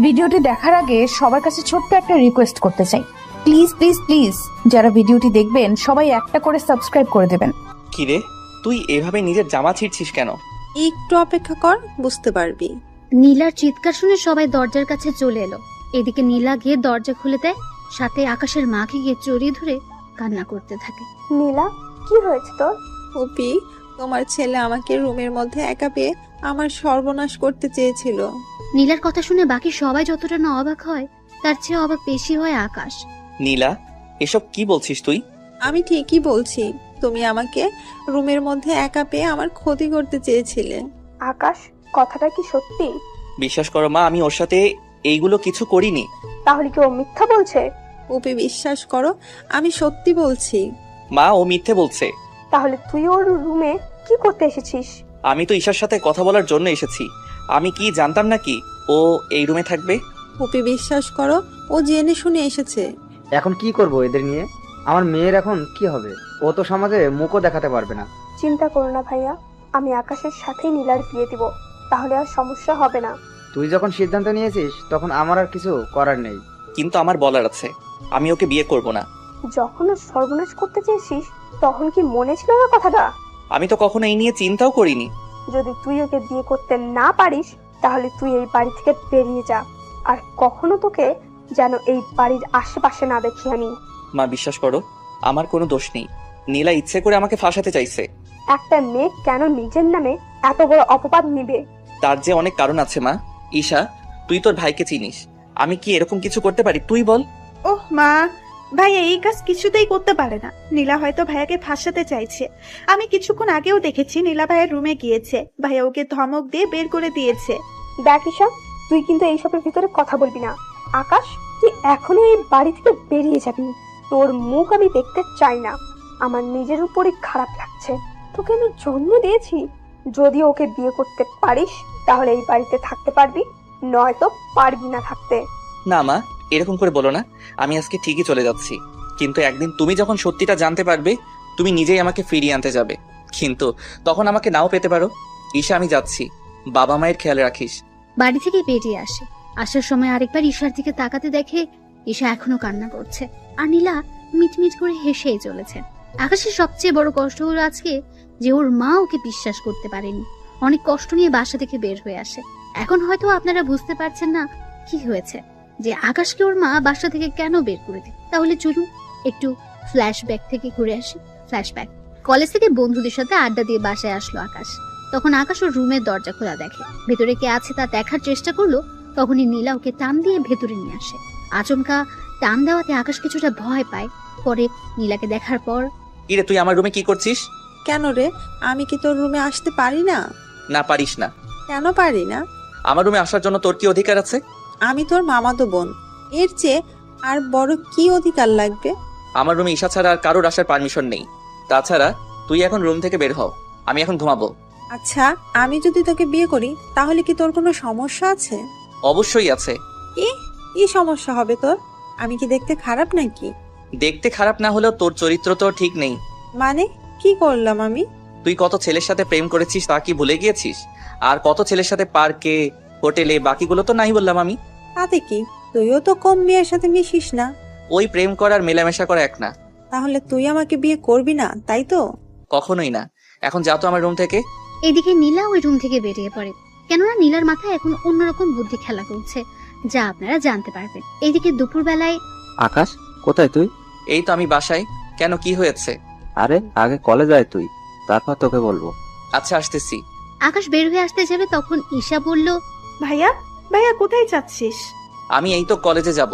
ভিডিওটি দেখার আগে সবার কাছে ছোট্ট একটা রিকোয়েস্ট করতে চাই, প্লিজ প্লিজ প্লিজ যারা ভিডিওটি দেখবেন সবাই একটা করে সাবস্ক্রাইব করে দেবেন। কিরে, তুই এভাবে নিজের জামা ছিঁড়ছিস কেন? একটু অপেক্ষা কর, বুঝতে পারবি। নীলার চিৎকার শুনে সবাই দরজার কাছে চলে এলো। এদিকে নীলা গিয়ে দরজা খুলে দেয়, সাথে আকাশের মাকে গিয়ে জড়িয়ে ধরে কান্না করতে থাকে। নীলা, কি হয়েছে তোর? অপি, তোমার ছেলে আমাকে রুমের মধ্যে একা পেয়ে আমার সর্বনাশ করতে চেয়েছিল। নীলার কথা শুনে বাকি সবাই যতটা না অবাক হয়, তার চেয়ে অবাক বেশি হয় আকাশ। নীলা, এসব কি বলছিস তুই? আমি ঠিকই বলছি, তুমি আমাকে রুমের মধ্যে একা পেয়ে আমার ক্ষতি করতে চেয়েছিলে। আকাশ, কথাটা কি সত্যি? বিশ্বাস করো মা, আমি ওর সাথে এইগুলো কিছু করিনি। তাহলে কি ও মিথ্যা বলছে? অপি, বিশ্বাস করো, আমি সত্যি বলছি। মা, ও মিথ্যে বলছে। তাহলে তুই ওর রুমে কি করতে এসেছিস? আমি তো ঈশার সাথে কথা বলার জন্য এসেছি। আমি কি জানতাম নাকি ও এই রুমে থাকবে? অপি, বিশ্বাস করো, ও জেনে শুনে এসেছে। এখন কি করব এদের নিয়ে? আমার মেয়ের এখন কি হবে? ও তো সমাজে মুখও দেখাতে পারবে না। চিন্তা করো না ভাইয়া, আমি আকাশের সাথেই নীলার বিয়ে দিব, তাহলে আর সমস্যা হবে না। তুই যখন সিদ্ধান্ত নিয়েছিস তখন আমার আর কিছু করার নেই। কিন্তু আমার বলার আছে, আমি ওকে বিয়ে করব না। যখন ও সর্বনাশ করতে চেয়েছিস তখন কি মনে ছিল না কথাটা? আমি তো কখনো এই নিয়ে চিন্তাও করিনি। যদি তুই ওকে বিয়ে করতে না পারিস তাহলে তুই এই বাড়ি থেকে বেরিয়ে যা, আর কখনো তোকে যেন এই বাড়ির আশেপাশে না দেখি আমি। মা, বিশ্বাস করো, আমার কোনো দোষ নেই। নীলা ইচ্ছে করে আমাকে ফাঁসাতে চাইছে। একটা মেয়ে কেন নিজের নামে এত বড় অপবাদ নিবে? তার যে অনেক কারণ আছে মা। ঈশা, তুই তোর ভাইকে চিনিস, আমি কি এরকম কিছু করতে পারি? তুই বল। ওহ মা, ভাইয়া এই কাজ কিছুতেই করতে পারে না। নীলা হয়তো ভাইয়াকে ফাঁসাতে চাইছে। আমি কিছুক্ষণ আগেও দেখেছি নীলা ভাইয়ের রুমে গিয়েছে, ভাইয়া ওকে ধমক দিয়ে বের করে দিয়েছে। দেখ ঈশা, তুই কিন্তু এইসবের ভিতরে কথা বলবি না। আকাশ, তুই এখনো এই বাড়ি থেকে বেরিয়ে যাবি। তোর মুখ আমি দেখতে চাই না। আমার নিজের উপরই খারাপ লাগছে। তোকে আমি জন্ম দিয়েছি। যদি ওকে বিয়ে করতে পারিস তাহলে এই বাড়িতে থাকতে পারবি, নয়তো পারবি না থাকতে। না মা, এরকম করে বলো না। আমি আজকে ঠিকই চলে যাচ্ছি, কিন্তু একদিন তুমি যখন সত্যিটা জানতে পারবে তুমি নিজেই আমাকে ফিরিয়ে আনতে যাবে, কিন্তু তখন আমাকে নাও পেতে পারো। ঈশা, আমি যাচ্ছি, বাবা মায়ের খেয়াল রাখিস। বাড়ি থেকে বেরিয়ে আসে। আসার সময় আরেকবার ঈশার দিকে তাকাতে দেখে ঈশা এখনো কান্না করছে, আর নীলা মিটমিট করে হেসেই চলেছে। আকাশের সবচেয়ে বড় কষ্ট হলো আজকে যে ওর মা ওকে বিশ্বাস করতে পারেনি। অনেক কষ্ট নিয়ে বাসা থেকে বের হয়ে আসে। এখন হয়তো আপনারা বুঝতে পারছেন না কি হয়েছে, যে আকাশকে ওর মা বাসা থেকে কেন বের করে দেয়। তাহলে চলুন একটু ফ্ল্যাশব্যাক থেকে ঘুরে আসি। ফ্ল্যাশব্যাক, কলেজ থেকে বন্ধুদের সাথে আড্ডা দিয়ে বাসায় আসলো আকাশ। তখন আকাশ ওর রুমের দরজা খোলা দেখে, ভেতরে কে আছে তা দেখার চেষ্টা করলো। তখনই নীলা ওকে টান দিয়ে ভেতরে নিয়ে আসে। আচমকা টান দেওয়াতে আকাশ কিছুটা ভয় পায়। পরে নীলাকে দেখার পর, কিরে, তুই আমার রুমে কি করছিস? কেন রে, আমি কি তোর রুমে আসতে পারি না? না, পারিস না। কেন পারি না? আমার রুমে আসার জন্য তোর কি অধিকার আছে? আমি তোর মামাতো বোন, এর চেয়ে আর বড় কি অধিকার লাগবে? আমার রুমে ঈশা ছাড়া আর কারোর আসার পারমিশন নেই। তাছাড়া তুই এখন রুম থেকে বের হও, আমি এখন ঘুমাবো। আচ্ছা, আমি যদি তোকে বিয়ে করি তাহলে কি তোর কোনো সমস্যা আছে? অবশ্যই আছে। কি সমস্যা হবে তোর? আমি কি দেখতে খারাপ নাকি? দেখতে খারাপ না হলেও তোর চরিত্র তো ঠিক নেই। মানে কি করলাম আমি? তুই কত ছেলের সাথে প্রেম করেছিস তা কি ভুলে গিয়েছিস? আর কত ছেলের সাথে পার্কে, হোটেলে, বাকিগুলো তো নাই বললাম আমি। তাতে কি, তুইও তো কম মেয়ের সাথে মিশিস না। ওই প্রেম করার মেলামেশা করা এক না। তাহলে তুই আমাকে বিয়ে করবি না, তাই তো? কখনোই না। এখন যাও তো আমার রুম থেকে। এদিকে নীলা ওই রুম থেকে বেরিয়ে পড়ে, কেননা নীলার মাথায় এখন অন্যরকম বুদ্ধি খেলা করছে, যা আপনারা জানতে পারবেন। এদিকে দুপুরবেলায় আকাশ, কোথায় তুই? এই তো আমি বাসায়। কেন, কি হয়েছে? আরে আগে কলেজ আয় তুই, তারপর তোকে বলবো। আচ্ছা, আসতেছি। আকাশ বের হয়ে আসতে যাবে, তখন ঈশা বলল, ভাইয়া, ভাইয়া কোথায় যাচ্ছিস? আমি এই তো কলেজে যাব।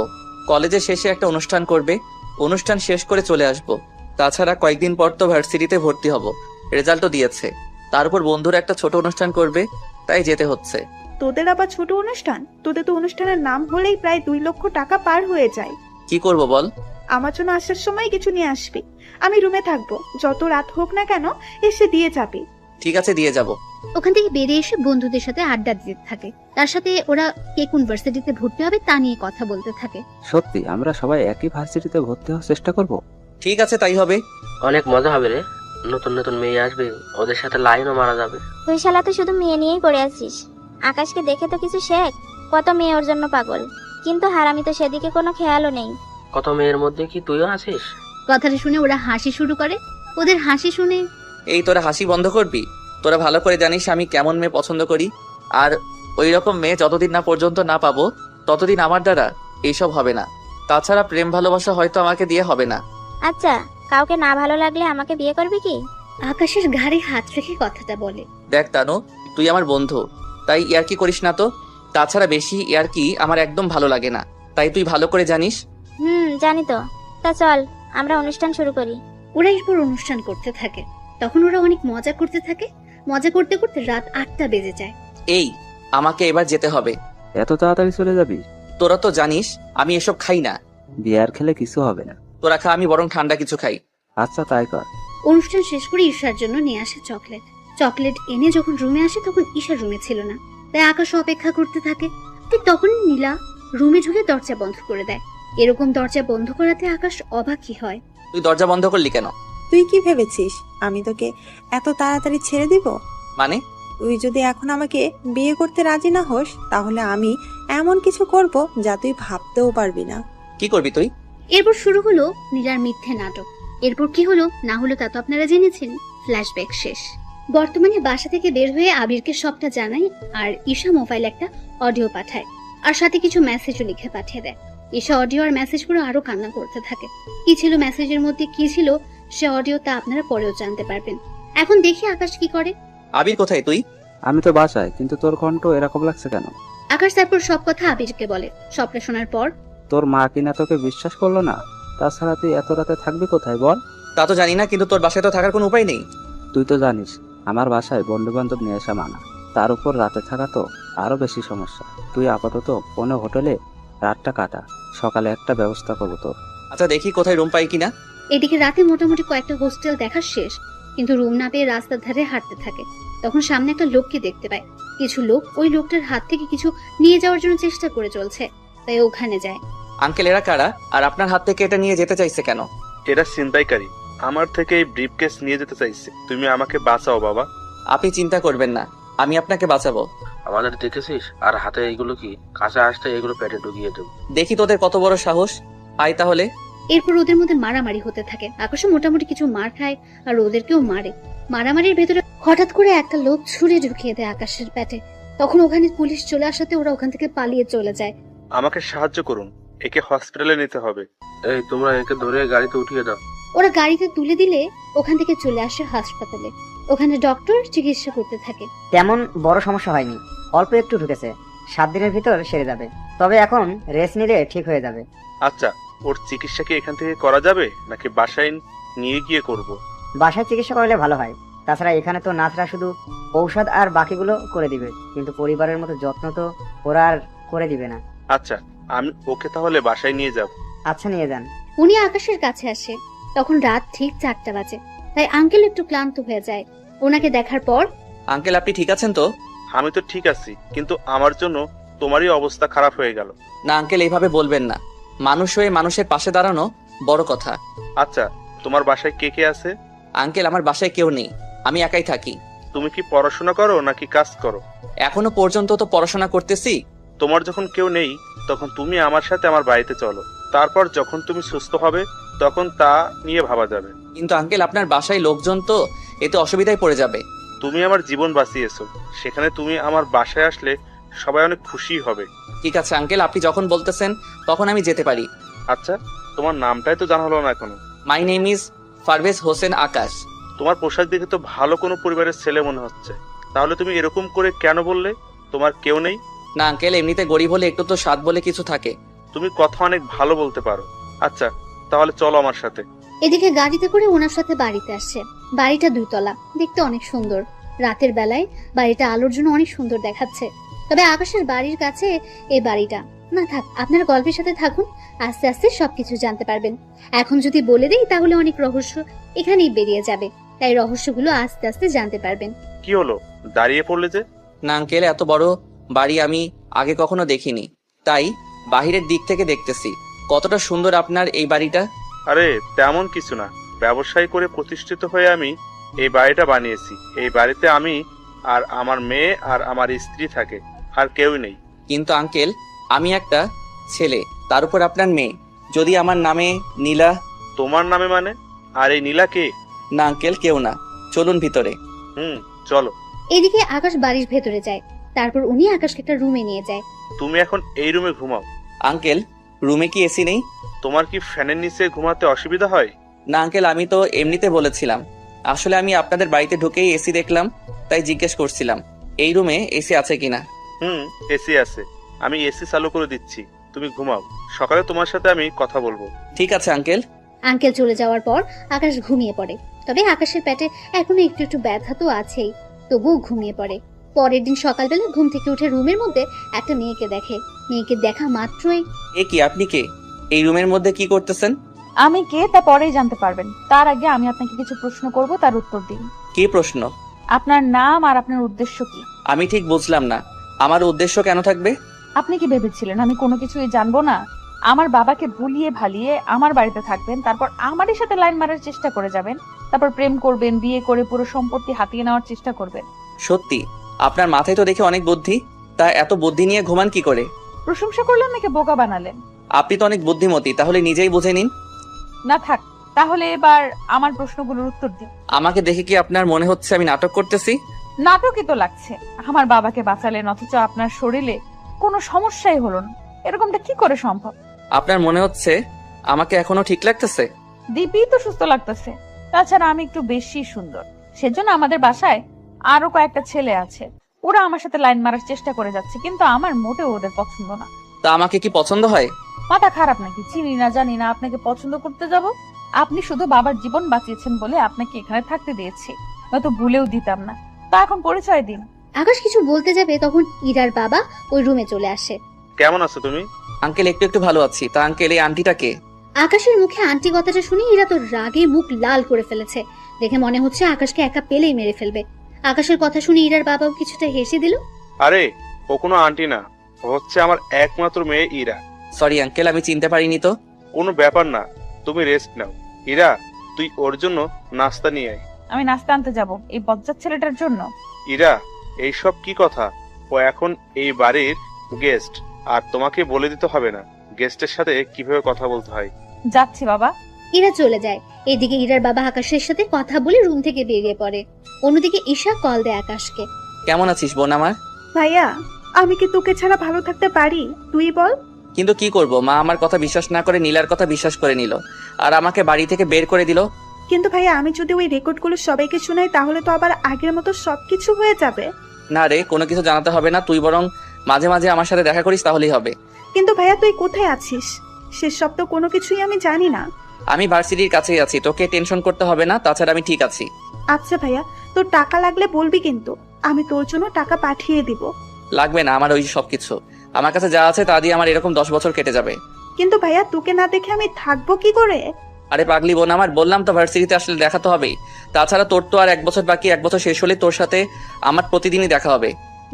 কলেজে শেষে একটা অনুষ্ঠান করবে, অনুষ্ঠান শেষ করে চলে আসব। তাছাড়া কয়েকদিন পর তো ভার্সিটিতে ভর্তি হব, রেজাল্টও দিয়েছে। তার উপর বন্ধুরা একটা ছোট অনুষ্ঠান করবে, তাই যেতে হচ্ছে। তোদের আবার ছোট অনুষ্ঠান? তোদের তো অনুষ্ঠানের নাম হলেই প্রায় 2 লক্ষ টাকা পার হয়ে যায়। কি করব বল? আমার জন্য আসার সময় কিছু নিয়ে আসবি। আমি রুমে থাকবো, যত রাত হোক না কেন এসে দিয়ে যাবি। ঠিক আছে, দিয়ে যাব। ওখান থেকে বেরিয়ে এসে বন্ধুদের সাথে আড্ডা দিতে থাকে। তার সাথে ওরা কে কোন ভার্সিটিতে ভর্তি হবে তা নিয়ে কথা বলতে থাকে। সত্যি আমরা সবাই একই ভার্সিটিতে ভর্তি হওয়ার চেষ্টা করব। ঠিক আছে, তাই হবে। অনেক মজা হবে রে, নতুন নতুন মেয়ে আসবে, ওদের সাথে লাইনও মারা যাবে। তুই শালা তো শুধু মেয়ে নিয়েই পড়ে আছিস। আকাশকে দেখে তো কিছু শেখ, কত মেয়ে ওর জন্য পাগল, কিন্তু হারামি তো সেদিকে কোনো খেয়ালও নেই। কত মেয়ের মধ্যে কি তুইও আছিস? কথাটা শুনে ওরা হাসি শুরু করে। ওদের হাসি শুনে এই তোরা হাসি বন্ধ করবি? তোরা ভালো করে জানিস আমি কেমন মেয়ে পছন্দ করি, আর ওই রকম মেয়ে যতদিন না পর্যন্ত না পাবো ততদিন আমার দ্বারা এইসব হবে না। তাছাড়া প্রেম ভালোবাসা হয়তো আমাকে দিয়ে হবে না। আচ্ছা, কাউকে না ভালো লাগলে আমাকে বিয়ে করবি কি? আকাশের ঘাড়ে হাত রেখে কথাটা বলে। দেখ তানু, তুই আমার বন্ধু, তাই ইয়ার্কি করিস না তো। তাছাড়া বেশি ইয়ার্কি আমার একদম ভালো লাগে না, তাই তুই ভালো করে জানিস। জানি তো। তা চল আমরা অনুষ্ঠান শুরু করি। ওরা এরপর অনুষ্ঠান করতে থাকে। তখন ওরা অনেক মজা করতে থাকে। মজা করতে করতে রাত 8টা বেজে যায়। এই, আমাকে এবার যেতে হবে। এত তাড়াতাড়ি চলে যাবি? তোরা তো জানিস আমি এসব খাই না। বিয়ার খেলে কিছু হবে না। তোরা খা, আমি বরং ঠান্ডা কিছু খাই। আচ্ছা তাই কর। অনুষ্ঠান শেষ করে ঈশার জন্য নিয়ে আসে চকলেট। চকলেট এনে যখন রুমে আসে তখন ঈশা রুমে ছিল না, তাই আকাশ অপেক্ষা করতে থাকে। ঠিক তখনই নীলা রুমে ঢুকে দরজা বন্ধ করে দেয়। এরকম দরজা বন্ধ করাতে আকাশ অবাকই হয়। তুই দরজা বন্ধ করলি কেন? তুই কি ভেবেছিস আমি তোকে এত তাড়াতাড়ি ছেড়ে দিব? মানে? তুই যদি এখন আমাকে বিয়ে করতে রাজি না হোস, তাহলে আমি এমন কিছু করব যা তুই ভাবতেও পারবি না। কি করবি তুই? এরপর শুরু হলো নীলার মিথ্যে নাটক। এরপর কি হলো না হলো তা তো আপনারা জেনেছেন। ফ্ল্যাশব্যাক শেষ। বর্তমানে বাসা থেকে বের হয়ে আবিরকে সবটা জানায়, আর ঈশা মোবাইল একটা অডিও পাঠায়, আর সাথে কিছু মেসেজও লিখে পাঠিয়ে দেয়। ঈশা অডিও আর মেসেজগুলো আরো কান্না করতে থাকে। কি ছিল মেসেজের মধ্যে, কি ছিল সে অডিও, তা আপনারা পরেও জানতে পারবেন। এখন দেখি আকাশ কি করে। আবির কোথায় তুই? আমি তো বাসায়, কিন্তু তোর কণ্ঠ এরকম লাগছে কেন? আকাশ তারপর সব কথা আবিরকে বলে। সবটা শোনার পর তোর মা কিনা তোকে বিশ্বাস করলো না? তাছাড়া তুই এত রাতে থাকবি কোথায় বল? তা তো জানি না, কিন্তু তোর বাসায় তো থাকার কোনো উপায় নেই। তুই তো জানিস আমার বাসায় বন্ধু বান্ধব নিয়ে আসা মানা। তার উপর রাতে থাকা তো আরো বেশি সমস্যা। তুই আপাতত কোনো হোটেলে রাতটা কাটা, সকালে একটা ব্যবস্থা করবো তোর। আচ্ছা দেখি কোথায় রুম পাই কিনা। এদিকে রাতে মোটামুটি কয়েকটা হোস্টেল দেখা শেষ, কিন্তু রুম না পেয়ে রাস্তার ধারে হাঁটতে থাকে। তখন সামনে একটা লোককে দেখতে পায়। কিছু লোক ওই লোকটার হাত থেকে কিছু নিয়ে যাওয়ার জন্য চেষ্টা করে চলছে, তাই ওখানে যায়। আঙ্কেল, এরা কারা, আর আপনার হাত থেকে এটা নিয়ে যেতে চাইছে কেন? এরা ছিনতাইকারী, আমার থেকে এই ব্রিফকেস নিয়ে যেতে চাইছে। তুমি আমাকে বাঁচাও বাবা। আপনি চিন্তা করবেন না, আমি আপনাকে বাঁচাবো। আমাদের দেখেছিস? আর হাতে এইগুলো কি? কাঁচা আসতে এগুলো পেটে ঢুকিয়ে দেব। দেখি তোদের কত বড় সাহস। আয় তাহলে। এরপর ওদের মধ্যে মারামারি হতে থাকে। আকাশও মোটামুটি কিছু মার খায়, আর ওদেরকেও মারে। মারামারির ভেতরে হঠাৎ করে একটা লোক ছুরি ঢুকিয়ে দেয় আকাশের পেটে। তখন ওখানে পুলিশ চলে আসাতে ওরা ওখান থেকে পালিয়ে চলে যায়। আমাকে সাহায্য করুন, একে হসপিটালে নিতে হবে। এই তোমরা একে ধরে গাড়িতে উঠিয়ে দাও। ওরা গাড়িতে তুলে দিলে ওখান থেকে চলে আসে হাসপাতালে। ওখানে ডক্টর চিকিৎসা করতে থাকে। তেমন বড় সমস্যা হয়নি, অল্প একটু ঢুকেছে, 7 দিনের ভিতর সেরে যাবে। তবে এখন রেস্ট নিলে ঠিক হয়ে যাবে। আচ্ছা, ওর চিকিৎসা কি এখান থেকে করা যাবে নাকি বাসায় নিয়ে গিয়ে করব? বাসায় চিকিৎসা করলে ভালো হয়। তাছাড়া এখানে তো নার্সরা শুধু ঔষধ আর বাকিগুলো করে দিবে, কিন্তু পরিবারের মতো যত্ন তো ওরা আর করে দিবে না। আচ্ছা, আমি ওকে তাহলে বাসায় নিয়ে যাব। আচ্ছা, নিয়ে যান। উনি আকাশের কাছে আসে। তখন রাত ঠিক 4টা বাজে, তাই আঙ্কেল একটু ক্লান্ত হয়ে যায়। ওনাকে দেখার পর, আঙ্কেল আপনি ঠিক আছেন তো? আমি তো ঠিক আছি, কিন্তু আমার জন্য তোমারই অবস্থা খারাপ হয়ে গেল। না আঙ্কেল, এইভাবে বলবেন না। মানুষ হয়ে মানুষের পাশে দাঁড়ানো বড় কথা। আচ্ছা, তোমার বাসায় কে কে আছে? আঙ্কেল, আমার বাসায় কেউ নেই, আমি একাই থাকি। তুমি কি পড়াশোনা করো নাকি কাজ করো? এখনো পর্যন্ত তো পড়াশোনা করতেছি। তোমার যখন কেউ নেই তখন তুমি আমার সাথে আমার বাড়িতে চলো, তারপর যখন তুমি সুস্থ হবে তখন তা নিয়ে ভাবা যাবে। কিন্তু আঙ্কেল, আপনার বাসায় লোকজন তো, এতে অসুবিধায় পড়ে যাবে। তুমি আমার জীবন বাঁচিয়েছো, সেখানে তুমি আমার বাসায় আসলে সবাই অনেক খুশি হবে। ঠিক আছে আঙ্কেল, আপনি যখন বলতেছেন তখন আমি যেতে পারি। আচ্ছা, তোমার নামটাই তো জানা হলো না এখনো। My name is Parvez Hossain Akash. তোমার পোশাক দেখে তো ভালো কোনো পরিবারের ছেলে মনে হচ্ছে। তাহলে তুমি এরকম করে কেন বললে তোমার কেউ নেই? না আঙ্কেল, এমনিতে গরিব হলে একটু তো স্বাদ বলে কিছু থাকে। তুমি কথা অনেক ভালো বলতে পারো। আচ্ছা, তাহলে চলো আমার সাথে। এদিকে গাড়িতে করে ওনার সাথে বাড়িতে আসছে। বাড়িটা 2 তলা, দেখতে অনেক সুন্দর। রাতের বেলায় বাড়িটা আলোর জন্য অনেক সুন্দর দেখাচ্ছে। তবে আকাশের বাড়ির কাছে এই বাড়িটা না। থাক, আপনারা গল্পের সাথে থাকুন, আস্তে আস্তে সবকিছু জানতে পারবেন। এখন যদি বলে দেই তাহলে অনেক রহস্য এখানেই বেরিয়ে যাবে, তাই রহস্যগুলো আস্তে আস্তে জানতে পারবেন। কি হলো, দাঁড়িয়ে পড়লে যে? না আঙ্কেল, এত বড় বাড়ি আমি আগে কখনো দেখিনি, তাই বাহিরের দিক থেকে দেখতেছি। কতটা সুন্দর আপনার এই বাড়িটা। আরে তেমন কিছু না, ব্যবসায় করে প্রতিষ্ঠিত হয়ে আমি এই বাড়িটা বানিয়েছি। এই বাড়িতে আমি আর আমার মেয়ে আর আমার স্ত্রী থাকে, আর কেউ নেই। কিন্তু আঙ্কেল, আমি একটা ছেলে, তার উপর আপনার মেয়ে। যদি আমার নামে নীলা। তোমার নামে মানে? আর এই নীলা কে? না আঙ্কেল, কেউ না, চলুন ভিতরে। চলো। এদিকে আকাশ বাড়ির ভেতরে যায়, তারপর উনি আকাশকে একটা রুমে নিয়ে যায়। তুমি এখন এই রুমে ঘুমাও। আঙ্কেল, রুমে কি এসি নেই? তোমার কি ফ্যানের নিচে ঘুমাতে অসুবিধা হয়? না আঙ্কেল, আমি তো এমনিতে বলেছিলাম। আসলে আমি আপনাদের বাড়িতে ঢুকেই এসি দেখলাম, তাই জিজ্ঞেস করছিলাম এই রুমে এসি আছে কিনা। এসি আছে, আমি এসি চালু করে দিচ্ছি, তুমি ঘুমাও, সকালে তোমার সাথে আমি কথা বলবো। ঠিক আছে আঙ্কেল। আঙ্কেল চলে যাওয়ার পর আকাশ ঘুমিয়ে পড়ে। তবে আকাশের পেটে এখনো একটু একটু ব্যথা তো আছেই, তবুও ঘুমিয়ে পড়ে। পরের দিন সকালবেলা ঘুম থেকে উঠে রুমের মধ্যে একটা মেয়েকে দেখে। মেয়েকে দেখা মাত্রই, এ কি, আপনি কে? এই রুমের মধ্যে কি করতেছেন? আমি কে তা পরেই জানতে পারবেন, তার আগে আমি আপনাকে কিছু প্রশ্ন করব, তার উত্তর দিন। কি প্রশ্ন? আপনার নাম আর আপনার উদ্দেশ্য কি? আমি ঠিক বুঝলাম না, আমার উদ্দেশ্য কেন থাকবে? আপনি কি ভেবেছিলেন আমি কোনো কিছুই জানবো না? আমার বাবাকে ভুলিয়ে ভালিয়ে আমার বাড়িতে থাকবেন, তারপর আমারই সাথে লাইন মারার চেষ্টা করে যাবেন, তারপর প্রেম করবেন, বিয়ে করে পুরো সম্পত্তি হাতিয়ে নেওয়ার চেষ্টা করবেন। সত্যি আপনার মাথায় তো দেখে অনেক বুদ্ধি, তা এত বুদ্ধি নিয়ে ঘুমান কি করে? প্রশংসা করলেন নাকি বোকা বানালেন? আপনি তো অনেক বুদ্ধিমতী, তাহলে নিজেই বুঝে নিন। না থাক, তাহলে এবার আমার প্রশ্নগুলোর উত্তর দিন। আমাকে দেখে কি আপনার মনে হচ্ছে আমি নাটক করতেছি? নাটকই তো লাগছে। আমার বাবাকে বাঁচালেন অথচ আপনার শরীরে কোনো সমস্যাই হলো না, এরকমটা কি করে সম্ভব? আপনার মনে হচ্ছে আমাকে এখনো ঠিক লাগতেছে? দীপি তো সুস্থ লাগতেছে, তাছাড়া আমি একটু বেশি সুন্দর, সেজন্য আমাদের বাসায় আরো কয়েকটা ছেলে আছে, ওরা আমার সাথে লাইন মারার চেষ্টা করে যাচ্ছে, কিন্তু আমার মোটেও ওদের পছন্দ না। তা আমাকে কি পছন্দ হয়? মাথা খারাপ নাকি? চিনি না জানি না আপনাকে পছন্দ করতে যাব? আপনি শুধু বাবার জীবন বাঁচিয়েছেন বলে আপনাকে এখানে থাকতে দিয়েছি, নয়তো ভুলেও দিতাম না। তা এখন পরিচয় দিন। আকাশ কিছু বলতে যাবে তখন ইরার বাবা ওই রুমে চলে আসে। কেমন আছো তুমি? আঙ্কেল, একটু একটু ভালো আছি। তা আঙ্কেল, এই আন্টিটা কে? আকাশের মুখে আন্টি কথাটা শুনে ইরা তো রাগে মুখ লাল করে ফেলেছে। দেখে মনে হচ্ছে আকাশকে একা পেলেই মেরে ফেলবে। আকাশের কথা শুনে ইরার বাবাও কিছুটা হেসে দিল। আরে ও কোনো আন্টি না, ও হচ্ছে আমার একমাত্র মেয়ে ইরা। সরি আঙ্কেল, আমি চিনতে পারিনি তো। কোনো ব্যাপার না, তুমি রেস্ট নাও। ইরা, তুই ওর জন্য নাস্তা নিয়ে আয়। আমি নাস্তা আনতে যাব এই বজ্জাত ছেলেটার জন্য? ইরা, এইসব কি কথা? ও এখন এই বাড়ির গেস্ট, আর তোমাকে বলে দিতে হবে না গেস্টের সাথে কিভাবে কথা বলতে হয়। যাচ্ছি বাবা। ইরা চলে যায়। এদিকে ইরার বাবা আকাশের সাথে কথা বলে রুম থেকে বেরিয়ে পড়ে। অন্যদিকে ঈশা কল দেয় আকাশকে। কেমন আছিস বোন আমার? ভাইয়া, আমি কি তোকে ছাড়া ভালো থাকতে পারি? তুই বল। কিন্তু কি করব, মা আমার কথা বিশ্বাস না করে নীলার কথা বিশ্বাস করে নিল, আর আমাকে বাড়ি থেকে বের করে দিল। কিন্তু ভাইয়া, আমি যদি ওই রেকর্ডগুলো সবাইকে শোনাই তাহলে তো আবার আগের মতো সবকিছু হয়ে যাবে। না রে, কোনো কিছু জানাতে হবে না, তুই বরং মাঝে মাঝে আমার সাথে দেখা করিস, তাহলেই হবে। কিন্তু ভাইয়া, তুই কোথায় আছিস সেসব তো কোনো কিছুই আমি জানি না। আমি ভার্সিটির কাছেই আছি, তোকে টেনশন করতে হবে না, তাছাড়া আমি ঠিক আছি। আচ্ছা ভাইয়া, তোর টাকা লাগলে বলবি, কিন্তু আমি তোর জন্য টাকা পাঠিয়ে দিব। লাগবে না আমার ওই সবকিছু, আমার কাছে যা আছে তা দিয়ে আমার এরকম 10 বছর কেটে যাবে। কিন্তু ভাইয়া, তোকে না দেখে আমি থাকবো কি করে? আরে পাগলি বোন আমার, বললাম তো ভার্সিটিতে আসলে দেখা তো হবেই, তাছাড়া তোর তো আর 1 বছর বাকি, 1 বছর শেষ হলে তোর সাথে আমার প্রতিদিনই দেখা হবে।